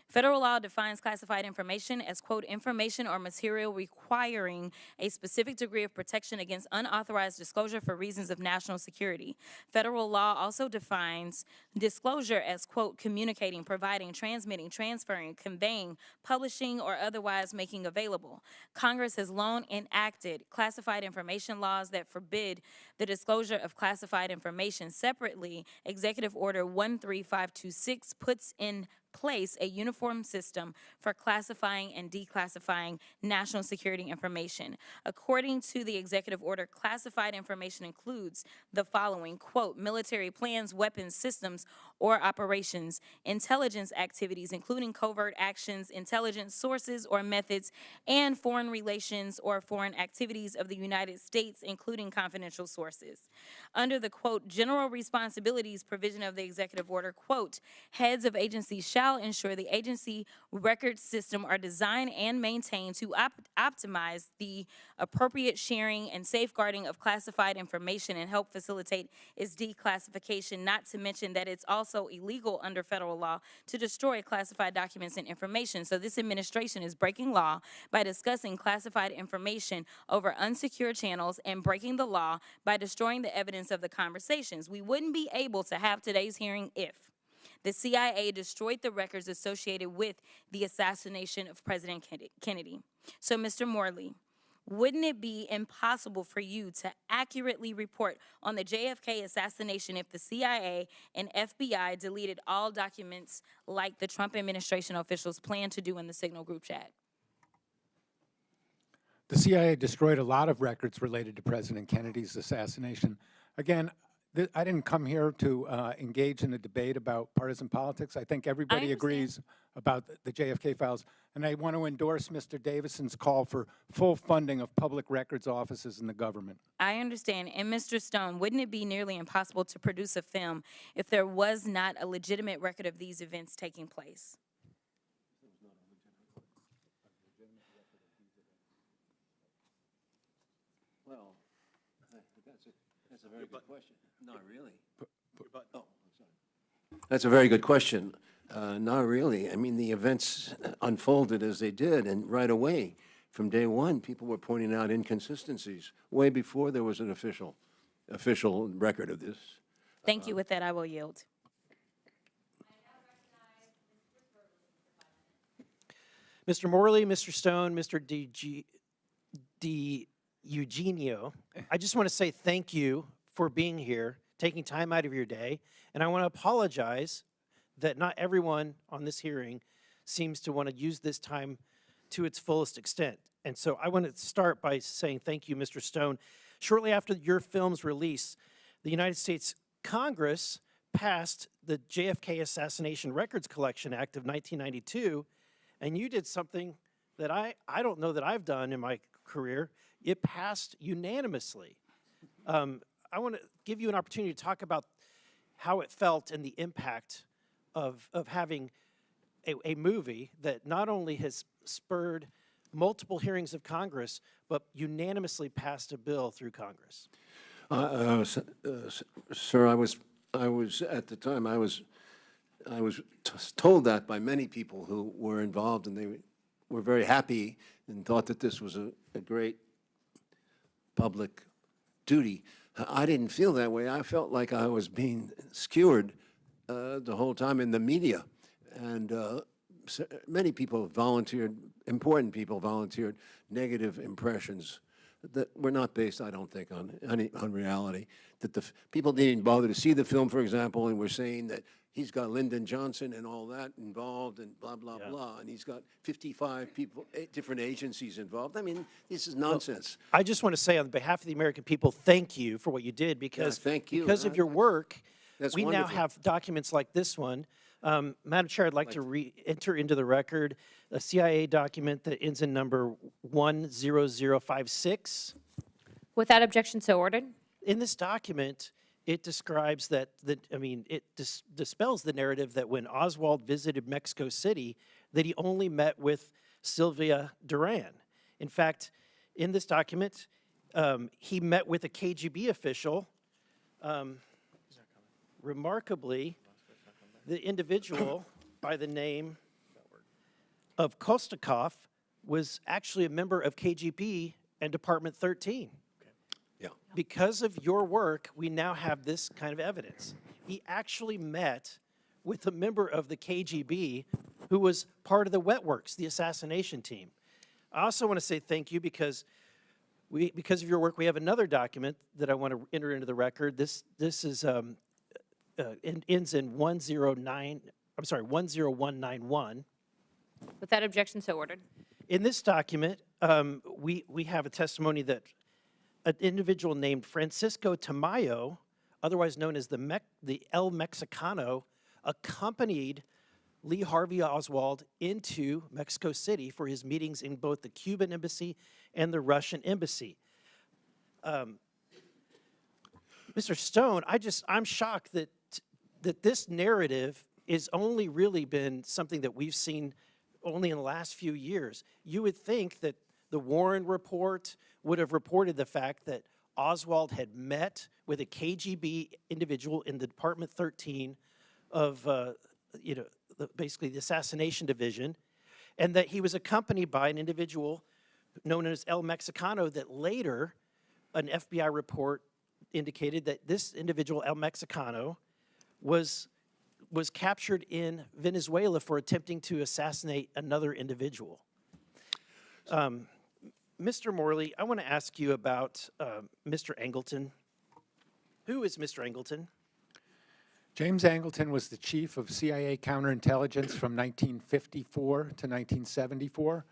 Federal law defines classified information as, quote, information or material requiring a specific degree of protection against unauthorized disclosure for reasons of national security. Federal law also defines disclosure as, quote, communicating, providing, transmitting, transferring, conveying, publishing, or otherwise making available. Congress has long enacted classified information laws that forbid the disclosure of classified information. Separately, Executive Order 13526 puts in place a uniform system for classifying and declassifying national security information. According to the executive order, classified information includes the following, quote, military plans, weapons, systems, or operations, intelligence activities, including covert actions, intelligence sources or methods, and foreign relations or foreign activities of the United States, including confidential sources. Under the, quote, general responsibilities provision of the executive order, quote, heads of agencies shall shall ensure the agency record system are designed and maintained to optimize the appropriate sharing and safeguarding of classified information and help facilitate its declassification, not to mention that it's also illegal under federal law to destroy classified documents and information. So this administration is breaking law by discussing classified information over unsecured channels and breaking the law by destroying the evidence of the conversations. We wouldn't be able to have today's hearing if the CIA destroyed the records associated with the assassination of President Kennedy. So, Mr. Morley, wouldn't it be impossible for you to accurately report on the JFK assassination if the CIA and FBI deleted all documents like the Trump administration officials plan to do in the Signal group chat? The CIA destroyed a lot of records related to President Kennedy's assassination. Again, I didn't come here to engage in a debate about partisan politics. I think everybody agrees about the JFK files. And I want to endorse Mr. Davidson's call for full funding of public records offices in the government. I understand. And Mr. Stone, wouldn't it be nearly impossible to produce a film if there was not a legitimate record of these events taking place? Well, that's a very good question. Not really. Oh, I'm sorry. That's a very good question. Not really. I mean, the events unfolded as they did, and right away, from day one, people were pointing out inconsistencies, way before there was an official record of this. Thank you. With that, I will yield. Mr. Morley, Mr. Stone, Mr. Deugenio, I just want to say thank you for being here, taking time out of your day, and I want to apologize that not everyone on this hearing seems to want to use this time to its fullest extent. And so I want to start by saying thank you, Mr. Stone. Shortly after your film's release, the United States Congress passed the JFK Assassination Records Collection Act of 1992, and you did something that I don't know that I've done in my career. It passed unanimously. I want to give you an opportunity to talk about how it felt and the impact of having a movie that not only has spurred multiple hearings of Congress, but unanimously passed a bill through Congress. Sir, I was at the time, I was told that by many people who were involved, and they were very happy and thought that this was a great public duty. I didn't feel that way. I felt like I was being skewered the whole time in the media. And many people volunteered, important people volunteered negative impressions that were not based, I don't think, on reality. That the people didn't bother to see the film, for example, and were saying that he's got Lyndon Johnson and all that involved and blah, blah, blah. And he's got 55 people, different agencies involved. I mean, this is nonsense. Well, I just want to say on behalf of the American people, thank you for what you did, because, thank you. Because of your work, That's we wonderful. now have documents like this one. Madam Chair, I'd like to enter into the record a CIA document that ends in number 10056. Without objection, so ordered. In this document, it describes that, it dispels the narrative that when Oswald visited Mexico City, that he only met with Sylvia Duran. In fact, in this document, he met with a KGB official. Remarkably, the individual by the name of Kostakov was actually a member of KGB and Department 13. Yeah. Because of your work, we now have this kind of evidence. He actually met with a member of the KGB who was part of the Wet Works, the assassination team. I also want to say thank you because of your work, we have another document that I want to enter into the record. This is ends in 10191. Without objection, so ordered. In this document, we have a testimony that an individual named Francisco Tamayo, otherwise known as the El Mexicano, accompanied Lee Harvey Oswald into Mexico City for his meetings in both the Cuban embassy and the Russian embassy. Mr. Stone, I'm shocked that this narrative is only really been something that we've seen only in the last few years. You would think that the Warren report would have reported the fact that Oswald had met with a KGB individual in the Department 13 of, basically the assassination division, and that he was accompanied by an individual known as El Mexicano that later an FBI report indicated that this individual, El Mexicano, was captured in Venezuela for attempting to assassinate another individual. Mr. Morley, I want to ask you about Mr. Angleton. Who is Mr. Angleton? James Angleton was the chief of CIA counterintelligence from 1954 to 1974.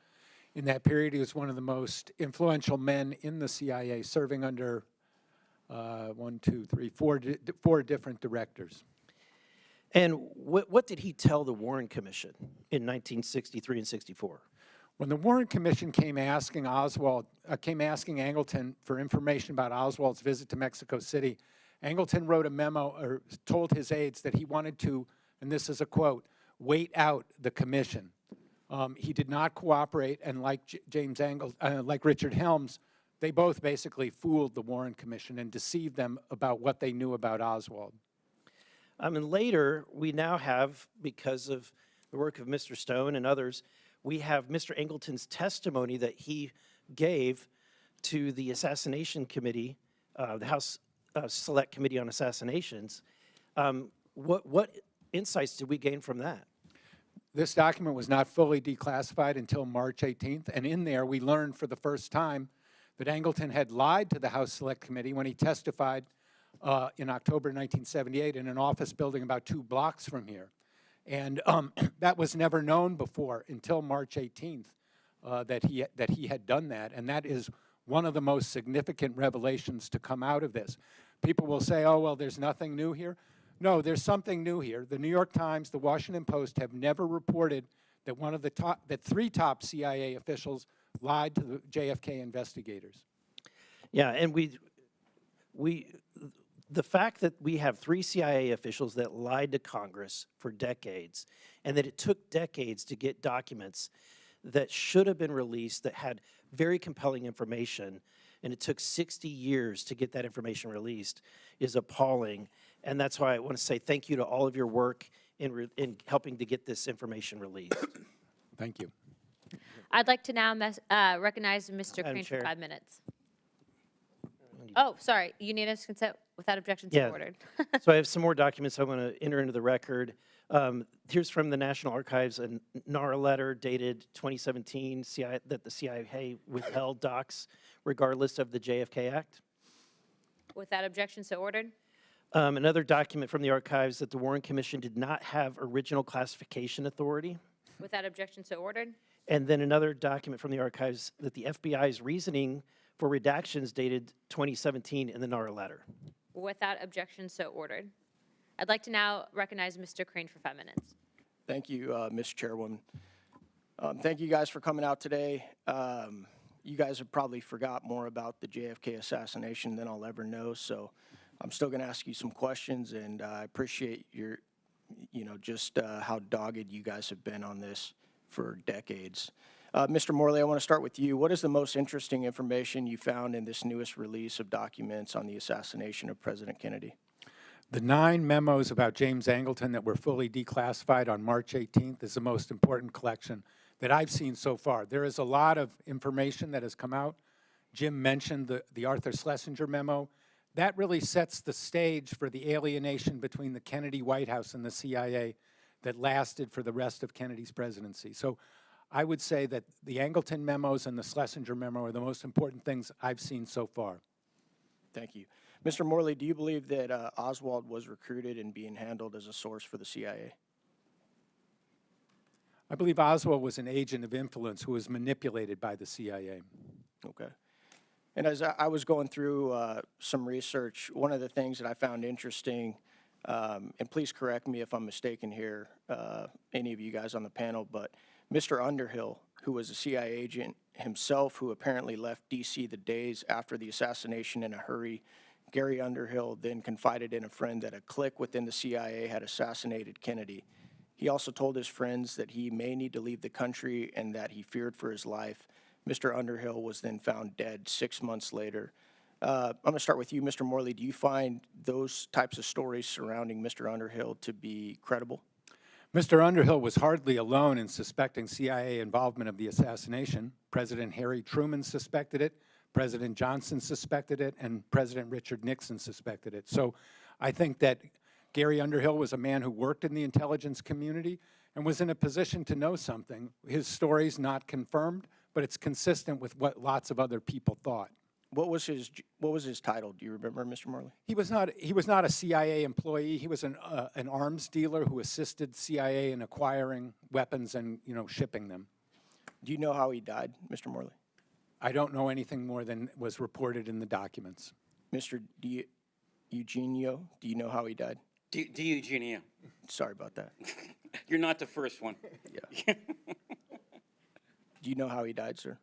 In that period, he was one of the most influential men in the CIA, serving under four different directors. And what did he tell the Warren Commission in 1963 and 64? When the Warren Commission came asking Angleton for information about Oswald's visit to Mexico City, Angleton wrote a memo or told his aides that he wanted to, and this is a quote, wait out the commission. He did not cooperate, and like like Richard Helms, they both basically fooled the Warren Commission and deceived them about what they knew about Oswald. And later, we now have, because of the work of Mr. Stone and others, we have Mr. Angleton's testimony that he gave to the Assassination Committee, the House Select Committee on Assassinations. What insights did we gain from that? This document was not fully declassified until March 18th, and in there we learned for the first time that Angleton had lied to the House Select Committee when he testified in October 1978 in an office building about 2 blocks from here. And that was never known before until March 18th that he had done that, and that is one of the most significant revelations to come out of this. People will say, oh, well, there's nothing new here. No, there's something new here. The New York Times, the Washington Post have never reported that that 3 top CIA officials lied to the JFK investigators. Yeah, and the fact that we have 3 CIA officials that lied to Congress for decades, and that it took decades to get documents that should have been released that had very compelling information, and it took 60 years to get that information released, is appalling. And that's why I want to say thank you to all of your work in helping to get this information released. Thank you. I'd like to now recognize Mr. Madam Crane for Chair. 5 minutes. Oh, sorry, unanimous consent without objection so Yeah. ordered. So I have some more documents I want to enter into the record. Here's from the National Archives, a NARA letter dated 2017 that the CIA withheld docs regardless of the JFK Act. Without objection so ordered. Another document from the archives that the Warren Commission did not have original classification authority. Without objection so ordered. And then another document from the archives that the FBI's reasoning for redactions dated 2017 in the NARA letter. Without objection so ordered. I'd like to now recognize Mr. Crane for 5 minutes. Thank you, Ms. Chairwoman. Thank you guys for coming out today. You guys have probably forgot more about the JFK assassination than I'll ever know, so I'm still going to ask you some questions, and I appreciate your, just how dogged you guys have been on this for decades. Mr. Morley, I want to start with you. What is the most interesting information you found in this newest release of documents on the assassination of President Kennedy? The 9 memos about James Angleton that were fully declassified on March 18th is the most important collection that I've seen so far. There is a lot of information that has come out. Jim mentioned the Arthur Schlesinger memo. That really sets the stage for the alienation between the Kennedy White House and the CIA that lasted for the rest of Kennedy's presidency. So I would say that the Angleton memos and the Schlesinger memo are the most important things I've seen so far. Thank you. Mr. Morley, do you believe that Oswald was recruited and being handled as a source for the CIA? I believe Oswald was an agent of influence who was manipulated by the CIA. Okay. And as I was going through some research, one of the things that I found interesting, and please correct me if I'm mistaken here, any of you guys on the panel, but Mr. Underhill, who was a CIA agent himself, who apparently left D.C. the days after the assassination in a hurry, Gary Underhill then confided in a friend that a clique within the CIA had assassinated Kennedy. He also told his friends that he may need to leave the country and that he feared for his life. Mr. Underhill was then found dead 6 months later. I'm going to start with you, Mr. Morley. Do you find those types of stories surrounding Mr. Underhill to be credible? Mr. Underhill was hardly alone in suspecting CIA involvement of the assassination. President Harry Truman suspected it, President Johnson suspected it, and President Richard Nixon suspected it. So I think that Gary Underhill was a man who worked in the intelligence community and was in a position to know something. His story's not confirmed, but it's consistent with what lots of other people thought. What was his title? Do you remember, Mr. Morley? He was not a CIA employee. He was an arms dealer who assisted CIA in acquiring weapons and, shipping them. Do you know how he died, Mr. Morley? I don't know anything more than was reported in the documents. Mr. Deugenio, do you know how he died? Deugenio. Sorry about that. You're not the first one. Yeah. Do you know how he died, sir?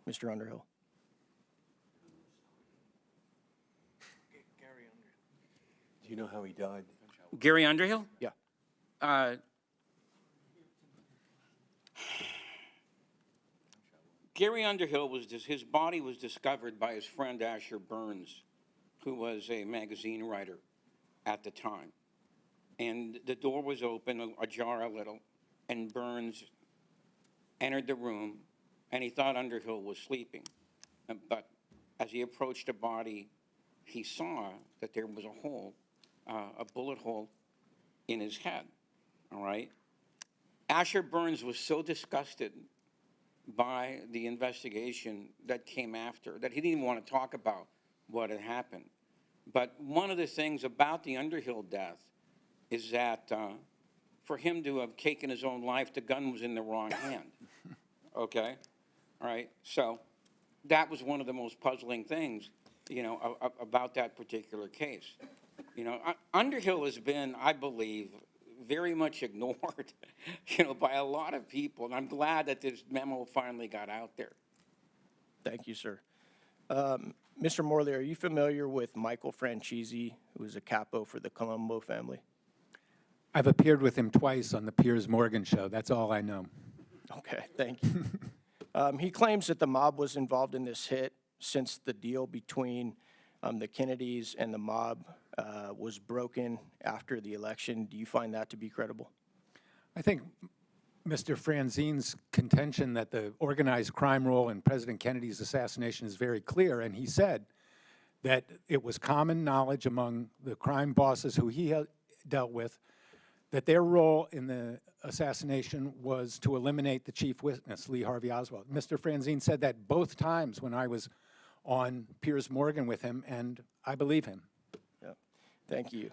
Mr. Underhill. Do you know how he died? Gary Underhill? Yeah. Gary Underhill his body was discovered by his friend Asher Burns, who was a magazine writer at the time. And the door was open, ajar a little, and Burns entered the room, and he thought Underhill was sleeping. But as he approached the body, he saw that there was a hole, a bullet hole in his head, all right? Asher Burns was so disgusted by the investigation that came after that he didn't even want to talk about what had happened. But one of the things about the Underhill death is that for him to have taken his own life, the gun was in the wrong hand, okay? All right, so that was one of the most puzzling things, about that particular case. Underhill has been, I believe, very much ignored, by a lot of people, and I'm glad that this memo finally got out there. Thank you, sir. Mr. Morley, are you familiar with Michael Franchese, who is a capo for the Colombo family? I've appeared with him twice on the Piers Morgan show. That's all I know. Okay, thank you. He claims that the mob was involved in this hit since the deal between the Kennedys and the mob was broken after the election. Do you find that to be credible? I think Mr. Franzene's contention that the organized crime role in President Kennedy's assassination is very clear, and he said that it was common knowledge among the crime bosses who he dealt with that their role in the assassination was to eliminate the chief witness, Lee Harvey Oswald. Mr. Franzene said that both times when I was on Piers Morgan with him, and I believe him. Yeah. Thank you.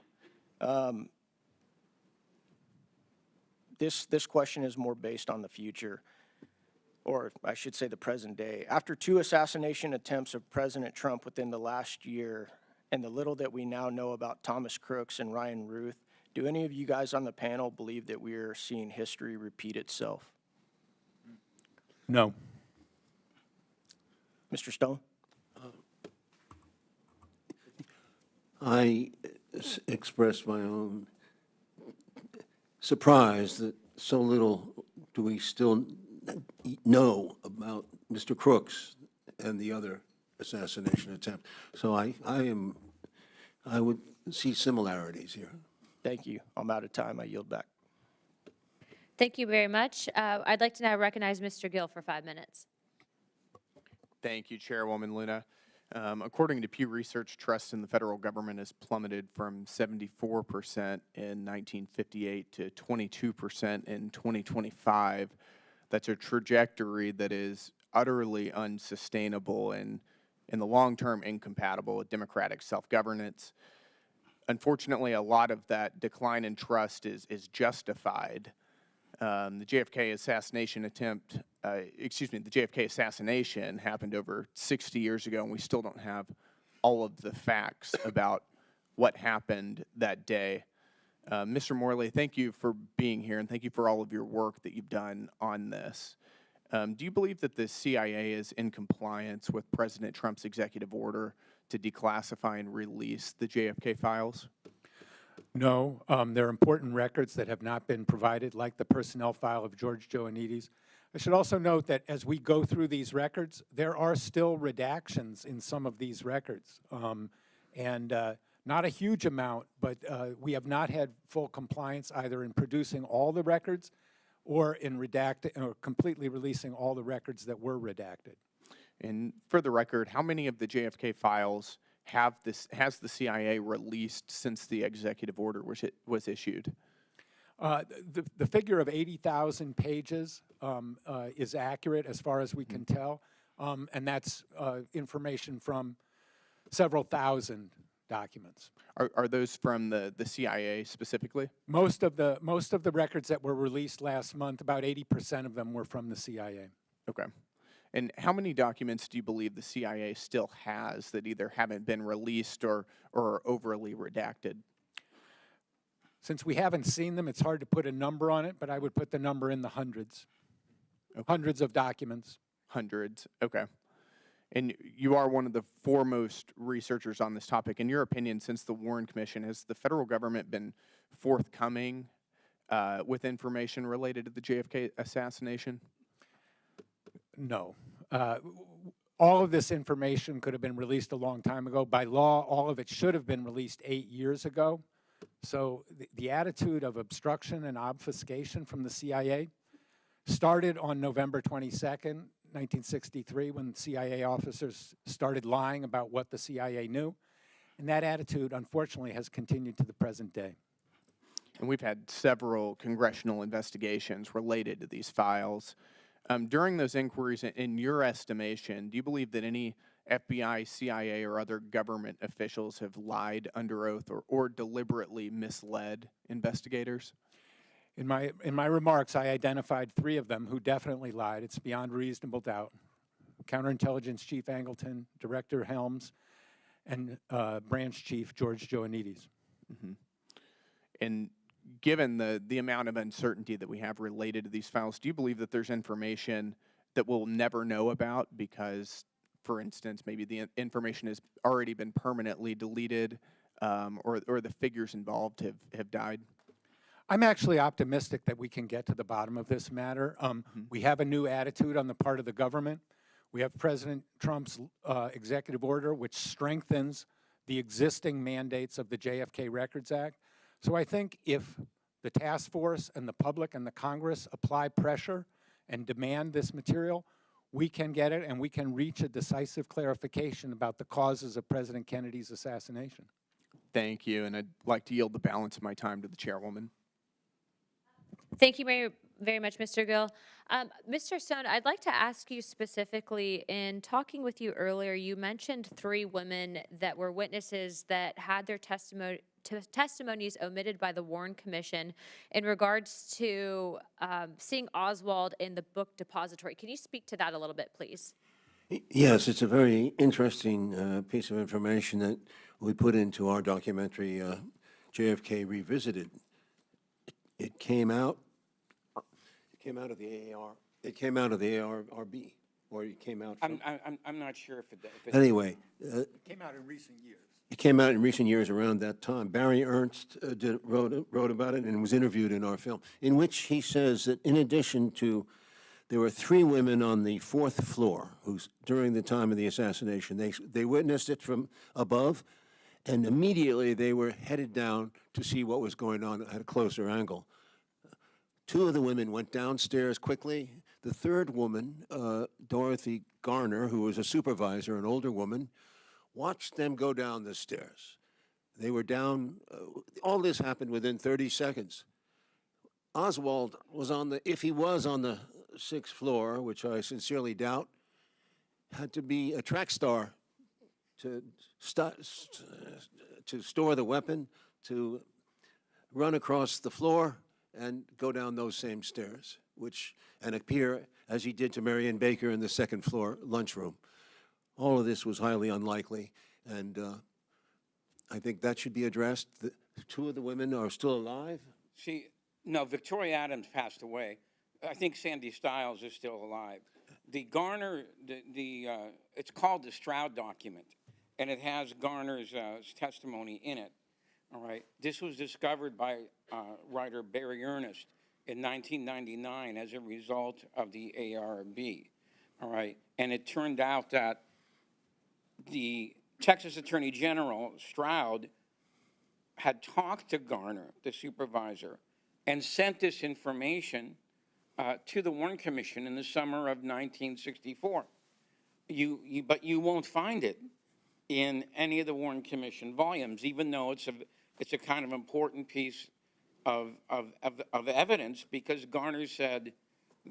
This question is more based on the future, or I should say the present day. After 2 assassination attempts of President Trump within the last year, and the little that we now know about Thomas Crooks and Ryan Ruth, do any of you guys on the panel believe that we are seeing history repeat itself? No. Mr. Stone? I express my own surprise that so little do we still know about Mr. Crooks and the other assassination attempt. So I would see similarities here. Thank you. I'm out of time. I yield back. Thank you very much. I'd like to now recognize Mr. Gill for 5 minutes. Thank you, Chairwoman Luna. According to Pew Research, trust in the federal government has plummeted from 74% in 1958 to 22% in 2025. That's a trajectory that is utterly unsustainable and in the long term incompatible with democratic self-governance. Unfortunately, a lot of that decline in trust is justified. The JFK assassination the JFK assassination happened over 60 years ago, and we still don't have all of the facts about what happened that day. Mr. Morley, thank you for being here, and thank you for all of your work that you've done on this. Do you believe that the CIA is in compliance with President Trump's executive order to declassify and release the JFK files? No, there are important records that have not been provided, like the personnel file of George Ioannidis. I should also note that as we go through these records, there are still redactions in some of these records. Not a huge amount, but we have not had full compliance either in producing all the records or in redacting or completely releasing all the records that were redacted. And for the record, how many of the JFK files has the CIA released since the executive order was issued? The figure of 80,000 pages is accurate as far as we can tell, and that's information from several thousand documents. Are those from the CIA specifically? Most of the records that were released last month, about 80% of them were from the CIA. Okay. And how many documents do you believe the CIA still has that either haven't been released or are overly redacted? Since we haven't seen them, it's hard to put a number on it, but I would put the number in the hundreds. Okay. Hundreds of documents. Hundreds, okay. And you are one of the foremost researchers on this topic. In your opinion, since the Warren Commission, has the federal government been forthcoming with information related to the JFK assassination? No. All of this information could have been released a long time ago. By law, all of it should have been released 8 years ago. So the attitude of obstruction and obfuscation from the CIA started on November 22nd, 1963, when CIA officers started lying about what the CIA knew. And that attitude, unfortunately, has continued to the present day. And we've had several congressional investigations related to these files. During those inquiries, in your estimation, do you believe that any FBI, CIA, or other government officials have lied under oath or deliberately misled investigators? In my remarks, I identified 3 of them who definitely lied. It's beyond reasonable doubt. Counterintelligence Chief Angleton, Director Helms, and Branch Chief George Ioannidis. Mm-hmm. And given the amount of uncertainty that we have related to these files, do you believe that there's information that we'll never know about because, for instance, maybe the information has already been permanently deleted or the figures involved have died? I'm actually optimistic that we can get to the bottom of this matter. We have a new attitude on the part of the government. We have President Trump's executive order, which strengthens the existing mandates of the JFK Records Act. So I think if the task force and the public and the Congress apply pressure and demand this material, we can get it and we can reach a decisive clarification about the causes of President Kennedy's assassination. Thank you, and I'd like to yield the balance of my time to the chairwoman. Thank you very much, Mr. Gill. Mr. Stone, I'd like to ask you specifically, in talking with you earlier, you mentioned 3 women that were witnesses that had their testimonies omitted by the Warren Commission in regards to seeing Oswald in the book depository. Can you speak to that a little bit, please? Yes, it's a very interesting piece of information that we put into our documentary, JFK Revisited. It came out of the AR. It came out of the ARB, or it came out from... I'm not sure if it... Anyway. It came out in recent years. It came out in recent years around that time. Barry Ernst wrote about it and was interviewed in our film, in which he says that in addition to, there were 3 women on the 4th floor who, during the time of the assassination, they witnessed it from above, and immediately they were headed down to see what was going on at a closer angle. 2 of the women went downstairs quickly. The 3rd woman, Dorothy Garner, who was a supervisor, an older woman, watched them go down the stairs. They were down, all this happened within 30 seconds. Oswald was if he was on the 6th floor, which I sincerely doubt, had to be a track star to store the weapon, to run across the floor and go down those same stairs, and appear as he did to Marion Baker in the 2nd floor lunchroom. All of this was highly unlikely, and I think that should be addressed. 2 of the women are still alive. No, Victoria Adams passed away. I think Sandy Stiles is still alive. The Garner, it's called the Stroud document, and it has Garner's testimony in it. all right? This was discovered by writer Barry Ernest in 1999 as a result of the ARB, all right? And it turned out that the Texas Attorney General, Stroud, had talked to Garner, the supervisor, and sent this information to the Warren Commission in the summer of 1964. But you won't find it in any of the Warren Commission volumes, even though it's a kind of important piece of evidence, because Garner said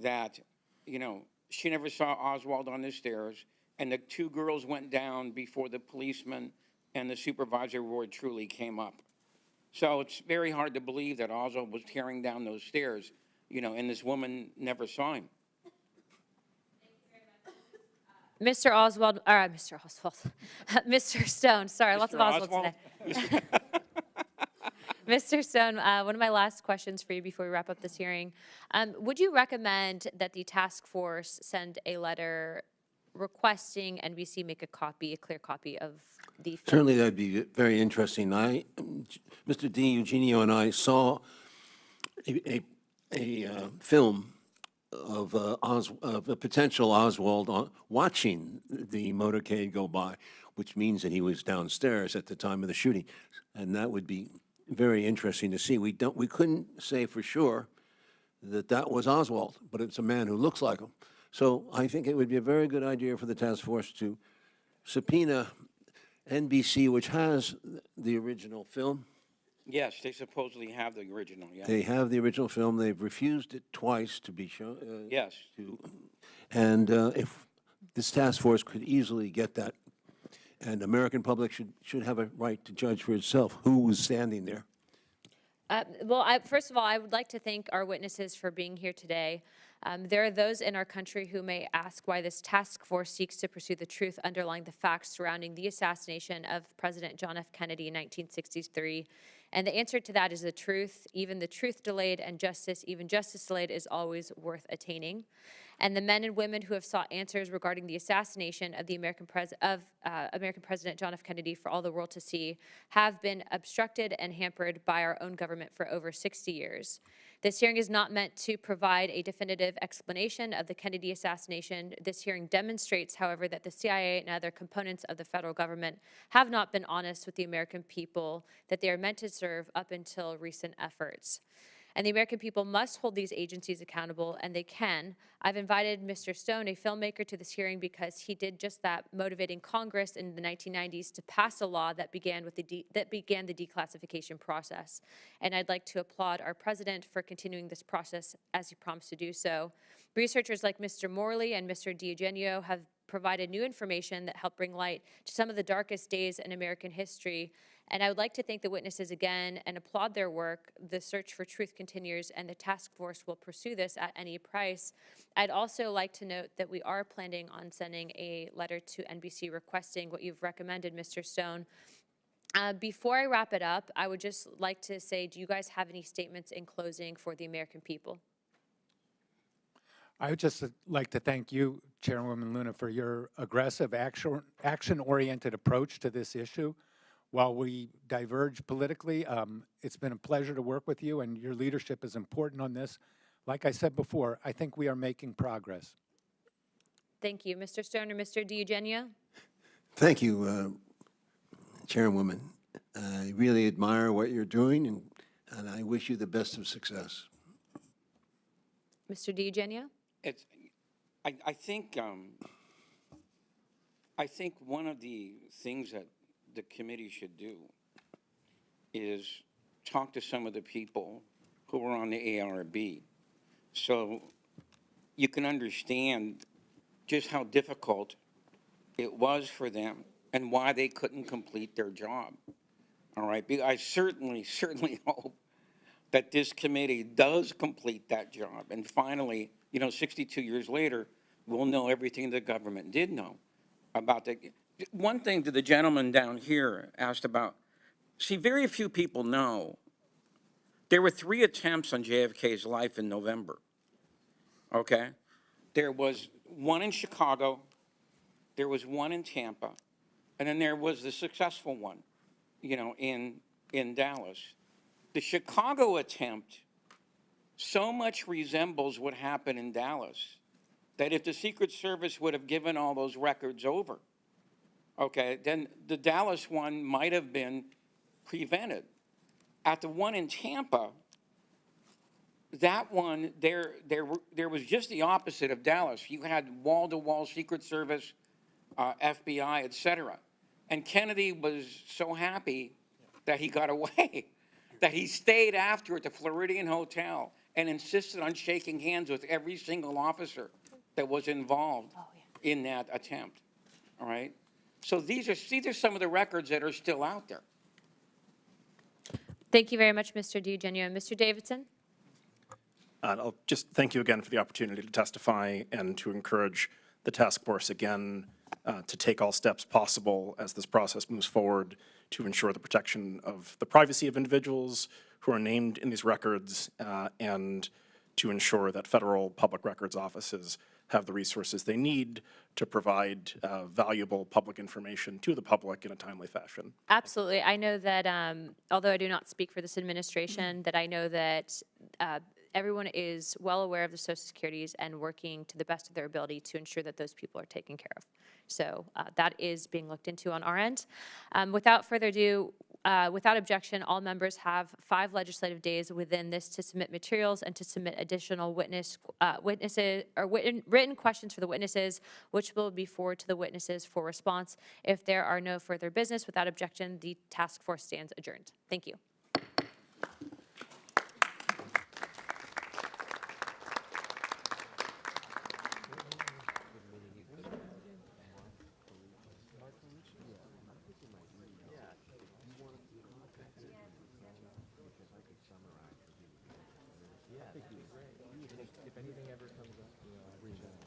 that, you know, she never saw Oswald on the stairs, and the two girls went down before the policeman and the supervisor Roy Truly came up. So it's very hard to believe that Oswald was tearing down those stairs, you know, and this woman never saw him. Mr. Stone, sorry, lots of Oswald today. Mr. Stone, one of my last questions for you before we wrap up this hearing. Would you recommend that the task force send a letter requesting NBC make a clear copy of the film? Certainly, that'd be very interesting. Mr. Deugenio and I saw a film of a potential Oswald watching the motorcade go by, which means that he was downstairs at the time of the shooting, and that would be very interesting to see. We couldn't say for sure that was Oswald, but it's a man who looks like him. So I think it would be a very good idea for the task force to subpoena NBC, which has the original film. Yes, they supposedly have the original, yeah. They have the original film. They've refused it twice to be shown. Yes. And if this task force could easily get that, and the American public should have a right to judge for itself who was standing there. First of all, I would like to thank our witnesses for being here today. There are those in our country who may ask why this task force seeks to pursue the truth underlying the facts surrounding the assassination of President John F. Kennedy in 1963. And the answer to that is the truth. Even the truth delayed and justice, even justice delayed, is always worth attaining. And the men and women who have sought answers regarding the assassination of the American President John F. Kennedy for all the world to see have been obstructed and hampered by our own government for over 60 years. This hearing is not meant to provide a definitive explanation of the Kennedy assassination. This hearing demonstrates, however, that the CIA and other components of the federal government have not been honest with the American people that they are meant to serve up until recent efforts. And the American people must hold these agencies accountable, and they can. I've invited Mr. Stone, a filmmaker, to this hearing because he did just that, motivating Congress in the 1990s to pass a law that began the declassification process. And I'd like to applaud our president for continuing this process as he promised to do so. Researchers like Mr. Morley and Mr. Deugenio have provided new information that helped bring light to some of the darkest days in American history. And I would like to thank the witnesses again and applaud their work. The search for truth continues, and the task force will pursue this at any price. I'd also like to note that we are planning on sending a letter to NBC requesting what you've recommended, Mr. Stone. Before I wrap it up, I would just like to say, do you guys have any statements in closing for the American people? I would just like to thank you, Chairwoman Luna, for your aggressive, action-oriented approach to this issue. While we diverge politically, it's been a pleasure to work with you, and your leadership is important on this. Like I said before, I think we are making progress. Thank you. Mr. Stone or Mr. Deugenio? Thank you, Chairwoman. I really admire what you're doing, and I wish you the best of success. Mr. Deugenio? I think one of the things that the committee should do is talk to some of the people who were on the ARB so you can understand just how difficult it was for them and why they couldn't complete their job. All right, I certainly hope that this committee does complete that job, and finally, 62 years later, we'll know everything the government did know about the. One thing that the gentleman down here asked about, see, very few people know there were 3 attempts on JFK's life in November, okay? There was one in Chicago, there was one in Tampa, and then there was the successful one, in in Dallas. The Chicago attempt so much resembles what happened in Dallas that if the Secret Service would have given all those records over, okay, then the Dallas one might have been prevented. At the one in Tampa, that one, there was just the opposite of Dallas. You had wall-to-wall Secret Service, FBI, et cetera. And Kennedy was so happy that he got away, that he stayed after at the Floridian Hotel and insisted on shaking hands with every single officer that was involved in that attempt, all right? So these are some of the records that are still out there. Thank you very much, Mr. Deugenio. And Mr. Davidson? And I'll just thank you again for the opportunity to testify and to encourage the task force again to take all steps possible as this process moves forward to ensure the protection of the privacy of individuals who are named in these records and to ensure that federal public records offices have the resources they need to provide valuable public information to the public in a timely fashion. Absolutely. I know that, although I do not speak for this administration, that I know that everyone is well aware of the Social Securities and working to the best of their ability to ensure that those people are taken care of. So that is being looked into on our end. Without further ado, without objection, all members have 5 legislative days within this to submit materials and to submit additional witnesses or written questions for the witnesses, which will be forwarded to the witnesses for response. If there are no further business, without objection, the task force stands adjourned. Thank you. If anything ever comes up, reach out.